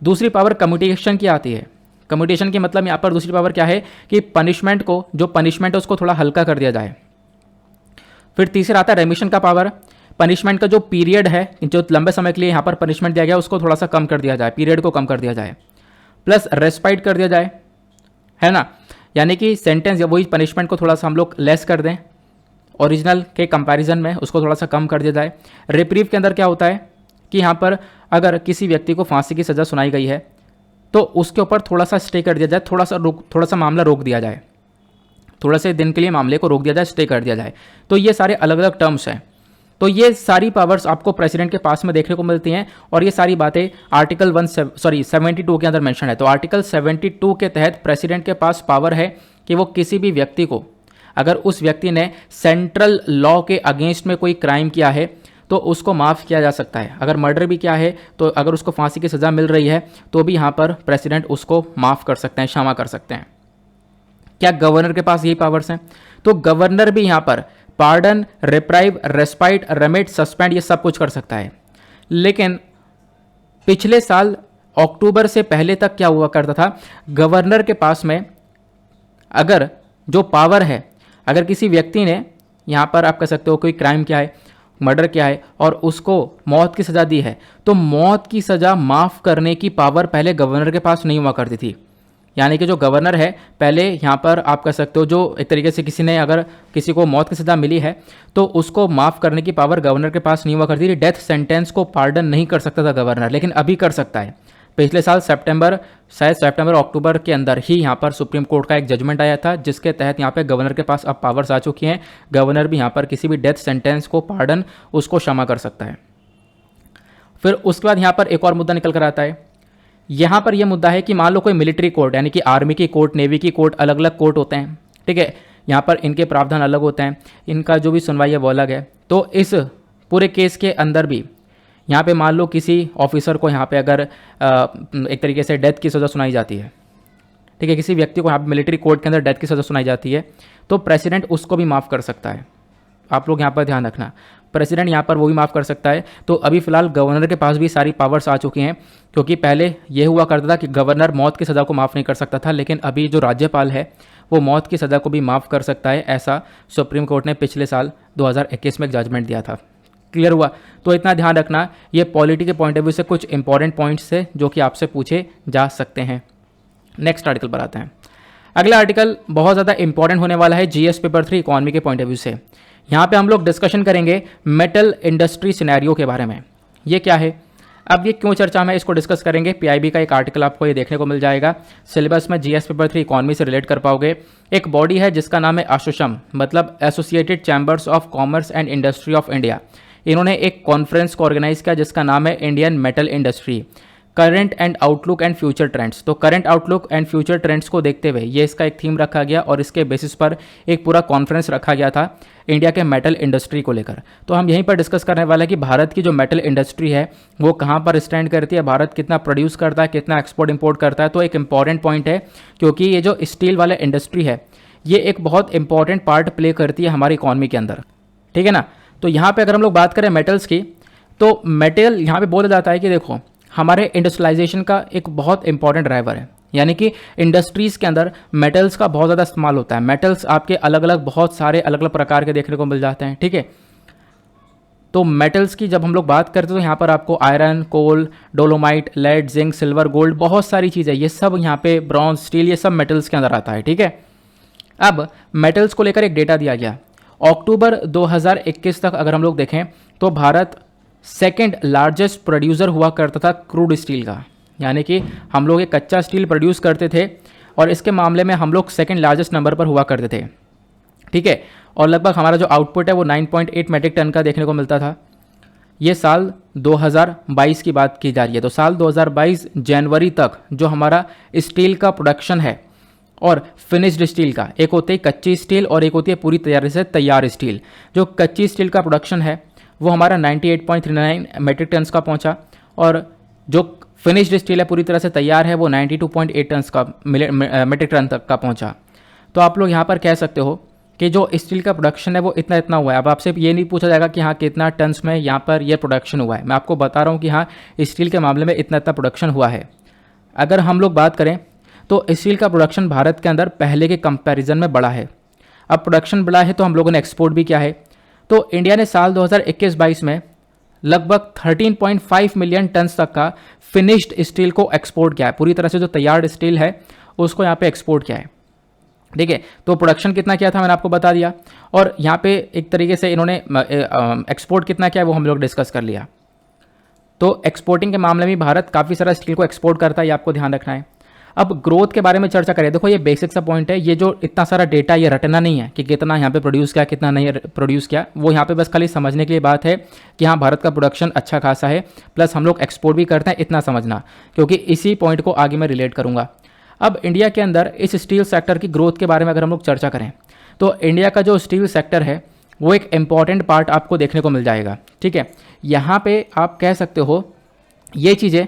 A: दूसरी पावर कम्यूटेशन की आती है। कम्यूटेशन की मतलब यहाँ पर दूसरी पावर क्या है कि पनिशमेंट को, जो पनिशमेंट है उसको थोड़ा हल्का कर दिया जाए। फिर तीसरा आता है रेमिशन का पावर। पनिशमेंट का जो पीरियड है, जो लंबे समय के लिए यहाँ पर पनिशमेंट दिया गया उसको थोड़ा सा कम कर दिया जाए, पीरियड को कम कर दिया जाए। प्लस रेस्पाइट कर दिया जाए, है ना, यानी कि सेंटेंस या वही पनिशमेंट को थोड़ा सा हम लोग लेस कर दें, ओरिजिनल के कंपैरिजन में उसको थोड़ा सा कम कर दिया जाए। रिप्रीव के अंदर क्या होता है कि यहाँ पर अगर किसी व्यक्ति को फांसी की सज़ा सुनाई गई है तो उसके ऊपर थोड़ा सा स्टे कर दिया जाए, थोड़ा सा मामला रोक दिया जाए, थोड़ा से दिन के लिए मामले को रोक दिया जाए, स्टे कर दिया जाए। तो ये सारे अलग अलग टर्म्स हैं। तो ये सारी पावर्स आपको प्रेसिडेंट के पास में देखने को मिलती हैं, और ये सारी बातें आर्टिकल 72 के अंदर मेंशन है। तो आर्टिकल 72 के तहत प्रेसिडेंट के पास पावर है कि वो किसी भी व्यक्ति को, अगर उस व्यक्ति ने सेंट्रल लॉ के अगेंस्ट में कोई क्राइम किया है तो उसको माफ़ किया जा सकता है। अगर मर्डर भी किया है तो अगर उसको फांसी की सज़ा मिल रही है तो भी यहाँ पर प्रेसिडेंट उसको माफ़ कर सकते हैं, क्षमा कर सकते हैं। क्या गवर्नर के पास यही पावर्स हैं? तो गवर्नर भी यहाँ पर pardon, reprieve, respite, remit, suspend ये सब कुछ कर सकता है। लेकिन पिछले साल अक्टूबर से पहले तक क्या हुआ करता था, गवर्नर के पास में अगर जो पावर है, अगर किसी व्यक्ति ने यहाँ पर आप कह सकते हो कोई क्राइम किया है, मर्डर किया है और उसको मौत की सज़ा दी है, तो मौत की सज़ा माफ़ करने की पावर पहले गवर्नर के पास नहीं हुआ करती थी। यानी कि जो गवर्नर है पहले यहाँ पर आप कह सकते हो, जो एक तरीके से किसी ने अगर किसी को मौत की सज़ा मिली है तो उसको माफ़ करने की पावर गवर्नर के पास नहीं हुआ करती थी। डेथ सेंटेंस को पार्डन नहीं कर सकता था गवर्नर, लेकिन अभी कर सकता है। पिछले साल शायद सितंबर अक्टूबर के अंदर ही यहाँ पर सुप्रीम कोर्ट का एक जजमेंट आया था, जिसके तहत यहाँ पे गवर्नर के पास अब पावर्स आ चुकी हैं। गवर्नर भी यहाँ पर किसी भी डेथ सेंटेंस को पार्डन उसको क्षमा कर सकता है। फिर उसके बाद यहाँ पर एक और मुद्दा निकल कर आता है। यहाँ पर यह मुद्दा है कि मान लो कोई मिलिट्री कोर्ट यानी कि आर्मी की कोर्ट, नेवी की कोर्ट, अलग अलग कोर्ट होते हैं, ठीक है। यहाँ पर इनके प्रावधान अलग होते हैं, इनका जो भी सुनवाई है वो अलग है। तो इस पूरे केस के अंदर भी यहाँ पे मान लो किसी ऑफिसर को यहाँ पे अगर एक तरीके से डेथ की सज़ा सुनाई जाती है, ठीक है, किसी व्यक्ति को यहाँ पे मिलिट्री कोर्ट के अंदर डेथ की सज़ा सुनाई जाती है, तो प्रेसिडेंट उसको भी माफ़ कर सकता है। आप लोग यहाँ पर ध्यान रखना, प्रेसिडेंट यहाँ पर वो भी माफ़ कर सकता है। तो अभी फिलहाल गवर्नर के पास भी सारी पावर्स आ चुकी हैं, क्योंकि पहले ये हुआ करता था कि गवर्नर मौत की सज़ा को माफ़ नहीं कर सकता था, लेकिन अभी जो राज्यपाल है वो मौत की सज़ा को भी माफ़ कर सकता है। ऐसा सुप्रीम कोर्ट ने पिछले साल 2021 में एक जजमेंट दिया था। क्लियर हुआ? तो इतना ध्यान रखना, ये पॉलिटी के पॉइंट ऑफ व्यू से कुछ इंपॉर्टेंट पॉइंट्स है जो कि आपसे पूछे जा सकते हैं। नेक्स्ट आर्टिकल पर आते हैं। अगला आर्टिकल बहुत ज़्यादा इंपॉर्टेंट होने वाला है जीएस पेपर 3 इकोनॉमी के पॉइंट ऑफ व्यू से। यहाँ पे हम लोग डिस्कशन करेंगे मेटल इंडस्ट्री सिनेरियो के बारे में। ये क्या है, अब ये क्यों चर्चा में, इसको डिस्कस करेंगे। पीआईबी का एक आर्टिकल आपको ये देखने को मिल जाएगा। सिलेबस में जीएस पेपर 3 इकोनॉमी से रिलेट कर पाओगे। एक बॉडी है जिसका नाम है एसोचैम, मतलब associated chambers of commerce and industry of India. इन्होंने एक कॉन्फ्रेंस को ऑर्गेनाइज किया जिसका नाम है Indian metal industry current and outlook and future trends. तो current outlook and future trends को देखते हुए ये इसका एक थीम रखा गया और इसके बेसिस पर एक पूरा कॉन्फ्रेंस रखा गया था इंडिया के मेटल इंडस्ट्री को लेकर। तो हम यहीं पर डिस्कस करने वाले हैं कि भारत की जो मेटल इंडस्ट्री है वो कहाँ पर स्टैंड करती है, भारत कितना प्रोड्यूस करता है, कितना एक्सपोर्ट इंपोर्ट करता है। तो एक इंपॉर्टेंट पॉइंट है, क्योंकि ये जो स्टील वाला इंडस्ट्री है ये एक बहुत इंपॉर्टेंट पार्ट प्ले करती है हमारी इकॉनमी के अंदर, ठीक है ना। तो यहाँ पे अगर हम लोग बात करें मेटल्स की, तो मेटल यहाँ पे बोला जाता है कि देखो हमारे इंडस्ट्रियलाइजेशन का एक बहुत इंपॉर्टेंट ड्राइवर है, यानी कि इंडस्ट्रीज़ के अंदर मेटल्स का बहुत ज़्यादा इस्तेमाल होता है। मेटल्स आपके अलग अलग बहुत सारे अलग अलग प्रकार के देखने को मिल जाते हैं, ठीक है। तो मेटल्स की जब हम लोग बात करते हैं तो यहाँ पर आपको iron, coal, dolomite, lead, zinc, silver, gold, बहुत सारी चीज़ें, ये सब यहाँ पे ब्रॉन्ज, स्टील, ये सब मेटल्स के अंदर आता है, ठीक है। अब मेटल्स को लेकर एक डेटा दिया गया, अक्टूबर 2021 तक अगर हम लोग देखें तो भारत सेकंड लार्जेस्ट प्रोड्यूसर हुआ करता था क्रूड स्टील का, यानी कि हम लोग एक कच्चा स्टील प्रोड्यूस करते थे और इसके मामले में हम लोग सेकंड लार्जेस्ट नंबर पर हुआ करते थे, ठीक है। और लगभग हमारा जो आउटपुट है वो 9.8 मेट्रिक टन का देखने को मिलता था। ये साल 2022 की बात की जा रही है, तो साल 2022 जनवरी तक जो हमारा स्टील का प्रोडक्शन है और फिनिश्ड स्टील का, एक होती है कच्ची स्टील और एक होती है पूरी तैयारी से तैयार स्टील। जो कच्ची स्टील का प्रोडक्शन है वो हमारा 98.39 मेट्रिक टन्स का पहुंचा और जो फिनिश्ड स्टील है पूरी तरह से तैयार है वो 92.8 टन्स का मेट्रिक टन तक का पहुंचा। तो आप लोग यहाँ पर कह सकते हो कि जो स्टील का प्रोडक्शन है वो इतना इतना हुआ है। अब आपसे ये नहीं पूछा जाएगा कि हाँ कितना टन्स में यहाँ पर ये प्रोडक्शन हुआ है, मैं आपको बता रहा हूँ कि हाँ स्टील के मामले में इतना इतना प्रोडक्शन हुआ है। अगर हम लोग बात करें तो स्टील का प्रोडक्शन भारत के अंदर पहले के कंपैरिजन में बढ़ा है। अब प्रोडक्शन बढ़ा है तो हम लोगों ने एक्सपोर्ट भी किया है। तो इंडिया ने साल 2021-22 में लगभग 13.5 मिलियन टन्स तक का फिनिश्ड स्टील को एक्सपोर्ट किया है। पूरी तरह से जो तैयार स्टील है उसको यहाँ पे एक्सपोर्ट किया है, ठीक है। तो प्रोडक्शन कितना किया था मैंने आपको बता दिया, और यहाँ पे एक तरीके से इन्होंने एक्सपोर्ट कितना किया है वो हम लोग डिस्कस कर लिया। तो एक्सपोर्टिंग के मामले में भारत काफ़ी सारा स्टील को एक्सपोर्ट करता है, ये आपको ध्यान रखना है। अब ग्रोथ के बारे में चर्चा करें, देखो ये बेसिक सा पॉइंट है, ये जो इतना सारा डेटा ये रटना नहीं है कि कितना यहाँ पे प्रोड्यूस किया कितना नहीं प्रोड्यूस किया, वो यहाँ पे बस खाली समझने के लिए बात है कि हाँ भारत का प्रोडक्शन अच्छा खासा है प्लस हम लोग एक्सपोर्ट भी करते हैं, इतना समझना, क्योंकि इसी पॉइंट को आगे मैं रिलेट करूँगा। अब इंडिया के अंदर इस स्टील सेक्टर की ग्रोथ के बारे में अगर हम लोग चर्चा करें तो इंडिया का जो स्टील सेक्टर है वो एक इम्पॉर्टेंट पार्ट आपको देखने को मिल जाएगा, ठीक है। यहाँ पे आप कह सकते हो ये चीज़ें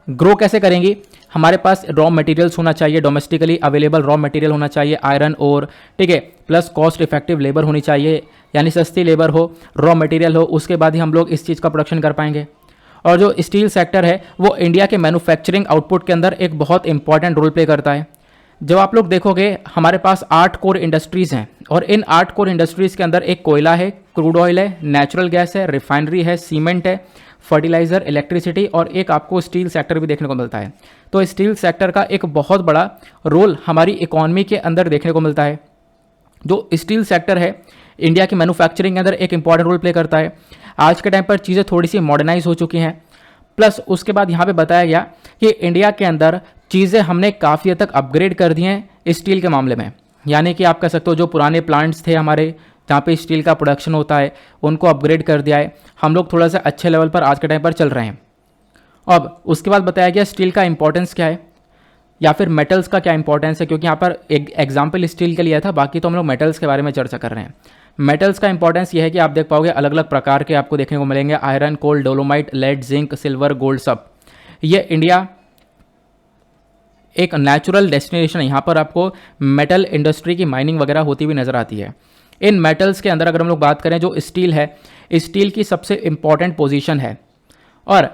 A: ग्रो कैसे करेंगी, हमारे पास रॉ मटेरियल्स होना चाहिए, डोमेस्टिकली अवेलेबल रॉ मटेरियल होना चाहिए, आयरन और, ठीक है, प्लस कॉस्ट इफेक्टिव लेबर होनी चाहिए, यानी सस्ती लेबर हो, रॉ मटेरियल हो, उसके बाद ही हम लोग इस चीज़ का प्रोडक्शन कर पाएंगे। और जो स्टील सेक्टर है वो इंडिया के मैन्युफैक्चरिंग आउटपुट के अंदर एक बहुत इंपॉर्टेंट रोल प्ले करता है। जब आप लोग देखोगे हमारे पास 8 कोर इंडस्ट्रीज़ हैं और इन 8 कोर इंडस्ट्रीज़ के अंदर एक कोयला है, क्रूड ऑयल है, नेचुरल गैस है, रिफाइनरी है, सीमेंट है, फर्टिलाइज़र, इलेक्ट्रिसिटी और एक आपको स्टील सेक्टर भी देखने को मिलता है। तो स्टील सेक्टर का एक बहुत बड़ा रोल हमारी इकॉनमी के अंदर देखने को मिलता है। जो स्टील सेक्टर है इंडिया की मैन्युफैक्चरिंग के अंदर एक इंपॉर्टेंट रोल प्ले करता है। आज के टाइम पर चीज़ें थोड़ी सी मॉडर्नाइज हो चुकी हैं, प्लस उसके बाद यहाँ पे बताया गया कि इंडिया के अंदर चीज़ें हमने काफ़ी हद तक अपग्रेड कर दी हैं स्टील के मामले में। यानी कि आप कह सकते हो जो पुराने प्लांट्स थे हमारे जहाँ पे स्टील का प्रोडक्शन होता है उनको अपग्रेड कर दिया है। हम लोग थोड़ा सा अच्छे लेवल पर आज के टाइम पर चल रहे हैं। अब उसके बाद बताया गया स्टील का इंपॉर्टेंस क्या है या फिर मेटल्स का क्या इंपॉर्टेंस है, क्योंकि यहाँ पर एक एग्जाम्पल स्टील के लिए था, बाकी तो हम लोग मेटल्स के बारे में चर्चा कर रहे हैं। मेटल्स का इंपॉर्टेंस ये है कि आप देख पाओगे अलग अलग प्रकार के आपको देखने को मिलेंगे, iron, coal, dolomite, lead, zinc, silver, gold, सब। ये इंडिया एक नेचुरल डेस्टिनेशन है, यहाँ पर आपको मेटल इंडस्ट्री की माइनिंग वगैरह होती हुई नजर आती है। इन मेटल्स के अंदर अगर हम लोग बात करें जो स्टील है, स्टील की सबसे इंपॉर्टेंट पोजीशन है और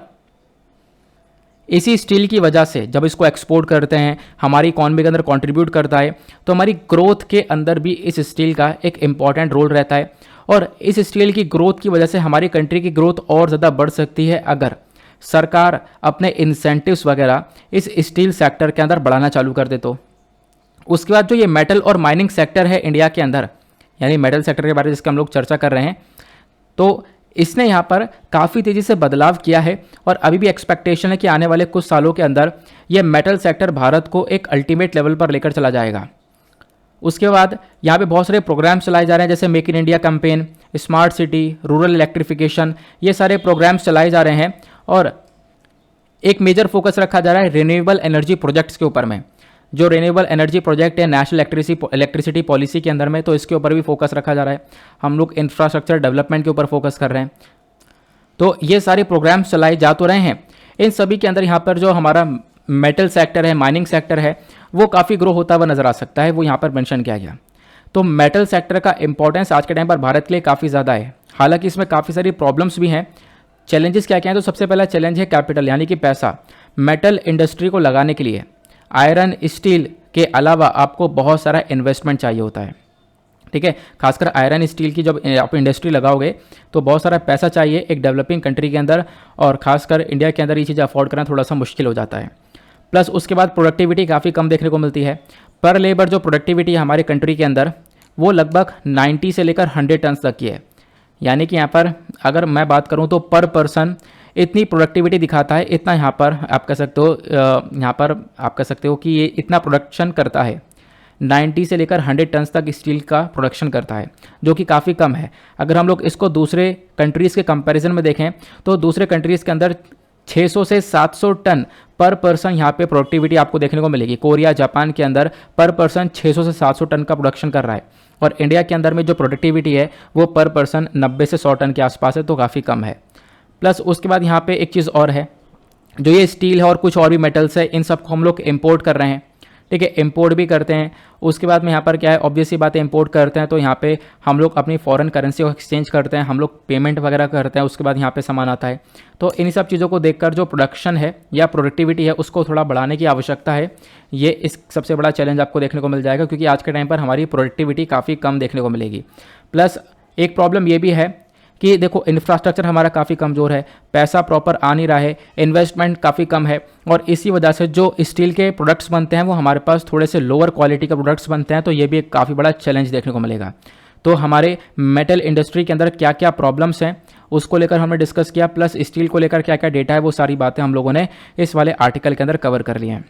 A: इसी स्टील की वजह से जब इसको एक्सपोर्ट करते हैं हमारी इकॉनमी के अंदर कंट्रीब्यूट करता है, तो हमारी ग्रोथ के अंदर भी इस स्टील का एक इंपॉर्टेंट रोल रहता है। और इस स्टील की ग्रोथ की वजह से हमारी कंट्री की ग्रोथ और ज़्यादा बढ़ सकती है अगर सरकार अपने इंसेंटिव्स वगैरह इस स्टील सेक्टर के अंदर बढ़ाना चालू कर दे तो। उसके बाद जो ये मेटल और माइनिंग सेक्टर है इंडिया के अंदर, यानी मेटल सेक्टर के बारे में जिसका हम लोग चर्चा कर रहे हैं, तो इसने यहाँ पर काफ़ी तेज़ी से बदलाव किया है और अभी भी एक्सपेक्टेशन है कि आने वाले कुछ सालों के अंदर ये मेटल सेक्टर भारत को एक अल्टीमेट लेवल पर लेकर चला जाएगा। उसके बाद यहाँ पे बहुत सारे प्रोग्राम्स चलाए जा रहे हैं, जैसे make in India campaign, smart city, rural electrification, ये सारे प्रोग्राम्स चलाए जा रहे हैं और एक मेजर फोकस रखा जा रहा है रिन्यूएबल एनर्जी प्रोजेक्ट्स के ऊपर में। जो रिन्यूएबल एनर्जी प्रोजेक्ट है नेशनल इलेक्ट्रिसिटी पॉलिसी के अंदर में, तो इसके ऊपर भी फोकस रखा जा रहा है। हम लोग इंफ्रास्ट्रक्चर डेवलपमेंट के ऊपर फोकस कर रहे हैं। तो ये सारे प्रोग्राम्स चलाए जा तो रहे हैं, इन सभी के अंदर यहाँ पर जो हमारा मेटल सेक्टर है, माइनिंग सेक्टर है, वो काफ़ी ग्रो होता हुआ नजर आ सकता है, वो यहाँ पर मेंशन किया गया। तो मेटल सेक्टर का इंपॉर्टेंस आज के टाइम पर भारत के लिए काफ़ी ज़्यादा है। हालांकि इसमें काफ़ी सारी प्रॉब्लम्स भी हैं। चैलेंजेस क्या क्या हैं, तो सबसे पहला चैलेंज है कैपिटल, यानी कि पैसा। मेटल इंडस्ट्री को लगाने के लिए आयरन, स्टील के अलावा आपको बहुत सारा इन्वेस्टमेंट चाहिए होता है, ठीक है। खासकर आयरन स्टील की जब आप इंडस्ट्री लगाओगे तो बहुत सारा पैसा चाहिए एक डेवलपिंग कंट्री के अंदर, और खासकर इंडिया के अंदर ये चीज़ अफोर्ड करना थोड़ा सा मुश्किल हो जाता है। प्लस उसके बाद प्रोडक्टिविटी काफ़ी कम देखने को मिलती है। पर लेबर जो प्रोडक्टिविटी है हमारे कंट्री के अंदर वो लगभग 90 से लेकर 100 टन तक की है। यानी कि यहाँ पर अगर मैं बात करूँ तो पर पर्सन इतनी प्रोडक्टिविटी दिखाता है, इतना यहाँ पर आप कह सकते हो, यहाँ पर आप कह सकते हो कि ये इतना प्रोडक्शन करता है, 90 से लेकर 100 टन तक स्टील का प्रोडक्शन करता है, जो कि काफ़ी कम है। अगर हम लोग इसको दूसरे कंट्रीज़ के कंपैरिजन में देखें तो दूसरे कंट्रीज़ के अंदर 600 से 700 टन पर पर्सन यहाँ पे प्रोडक्टिविटी आपको देखने को मिलेगी। कोरिया, जापान के अंदर पर पर्सन 600 से 700 टन का प्रोडक्शन कर रहा है, और इंडिया के अंदर में जो प्रोडक्टिविटी है वो पर पर्सन 90 से 100 टन के आसपास है, तो काफ़ी कम है। प्लस उसके बाद यहाँ पे एक चीज़ और है, जो ये स्टील है और कुछ और भी मेटल्स है, इन सब को हम लोग इंपोर्ट कर रहे हैं, ठीक है, इंपोर्ट भी करते हैं। उसके बाद में यहाँ पर क्या है, ऑब्वियस सी बात है, इंपोर्ट करते हैं तो यहाँ पे हम लोग अपनी फॉरेन करेंसी को एक्सचेंज करते हैं, हम लोग पेमेंट वगैरह करते हैं, उसके बाद यहाँ पे सामान आता है। तो इन सब चीज़ों को देखकर जो प्रोडक्शन है या प्रोडक्टिविटी है उसको थोड़ा बढ़ाने की आवश्यकता है। ये इस सबसे बड़ा चैलेंज आपको देखने को मिल जाएगा, क्योंकि आज के टाइम पर हमारी प्रोडक्टिविटी काफ़ी कम देखने को मिलेगी। प्लस एक प्रॉब्लम ये भी है कि देखो इंफ्रास्ट्रक्चर हमारा काफ़ी कमज़ोर है, पैसा प्रॉपर आ नहीं रहा है, इन्वेस्टमेंट काफ़ी कम है, और इसी वजह से जो स्टील के प्रोडक्ट्स बनते हैं वो हमारे पास थोड़े से लोअर क्वालिटी के प्रोडक्ट्स बनते हैं। तो ये भी एक काफ़ी बड़ा चैलेंज देखने को मिलेगा। तो हमारे मेटल इंडस्ट्री के अंदर क्या क्या प्रॉब्लम्स हैं उसको लेकर हमने डिस्कस किया, प्लस स्टील को लेकर क्या क्या डेटा है वो सारी बातें हम लोगों ने इस वाले आर्टिकल के अंदर कवर कर ली हैं।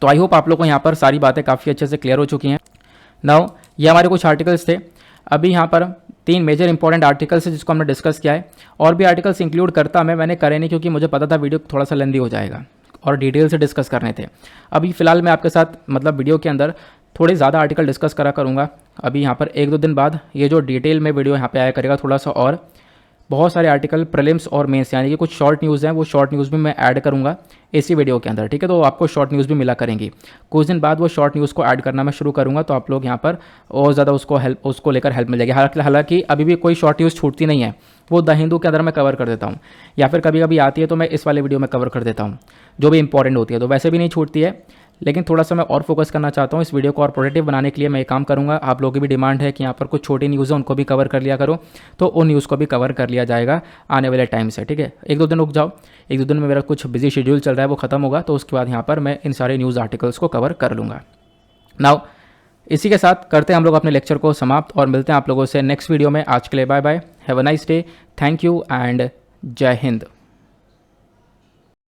A: तो आई होप आप लोग को यहाँ पर सारी बातें काफ़ी अच्छे से क्लियर हो चुकी हैं। नाउ ये हमारे कुछ आर्टिकल्स थे। अभी यहाँ पर 3 मेजर इंपॉर्टेंट आर्टिकल्स है जिसको हमने डिस्कस किया है, और भी आर्टिकल्स इंक्लूड करता मैंने करे नहीं, क्योंकि मुझे पता था वीडियो थोड़ा सा लेंदी हो जाएगा और डिटेल से डिस्कस करने थे। अभी फिलहाल मैं आपके साथ मतलब वीडियो के अंदर थोड़े ज़्यादा आर्टिकल डिस्कस करा करूँगा। अभी यहाँ पर 1-2 दिन बाद ये जो डिटेल में वीडियो यहाँ पे आया करेगा थोड़ा सा, और बहुत सारे आर्टिकल प्रीलिम्स और मेंस यानी कि कुछ शॉर्ट न्यूज़ हैं, वो शॉर्ट न्यूज़ भी मैं ऐड करूँगा इसी वीडियो के अंदर, ठीक है। तो आपको शॉर्ट न्यूज़ भी मिला करेंगी। कुछ दिन बाद वो शॉर्ट न्यूज़ को ऐड करना मैं शुरू करूँगा, तो आप लोग यहाँ पर और ज़्यादा उसको लेकर हेल्प मिल जाएगी। हालांकि अभी भी कोई शॉर्ट न्यूज़ छूटती नहीं है, वो द हिंदू के अंदर मैं कवर कर देता हूँ, या फिर कभी कभी आती है तो मैं इस वाले वीडियो में कवर कर देता हूँ, जो भी इंपॉर्टेंट होती है। तो वैसे भी नहीं छूटती है, लेकिन थोड़ा सा मैं और फोकस करना चाहता हूँ इस वीडियो को, और प्रोडक्टिव बनाने के लिए मैं ये काम करूँगा। आप लोगों की भी डिमांड है कि यहाँ पर कुछ छोटी न्यूज़ है उनको भी कवर कर लिया करो, तो उन न्यूज़ को भी कवर कर लिया जाएगा आने वाले टाइम से, ठीक है। 1-2 दिन रुक जाओ, 1-2 दिन में मेरा कुछ बिजी शेड्यूल चल रहा है वो खत्म होगा, तो उसके बाद यहाँ पर मैं इन सारे न्यूज़ आर्टिकल्स को कवर कर लूँगा। नाउ इसी के साथ करते हैं हम लोग अपने लेक्चर को समाप्त, और मिलते हैं आप लोगों से नेक्स्ट वीडियो में। आज के लिए bye bye, have a nice day, thank you and Jai Hind.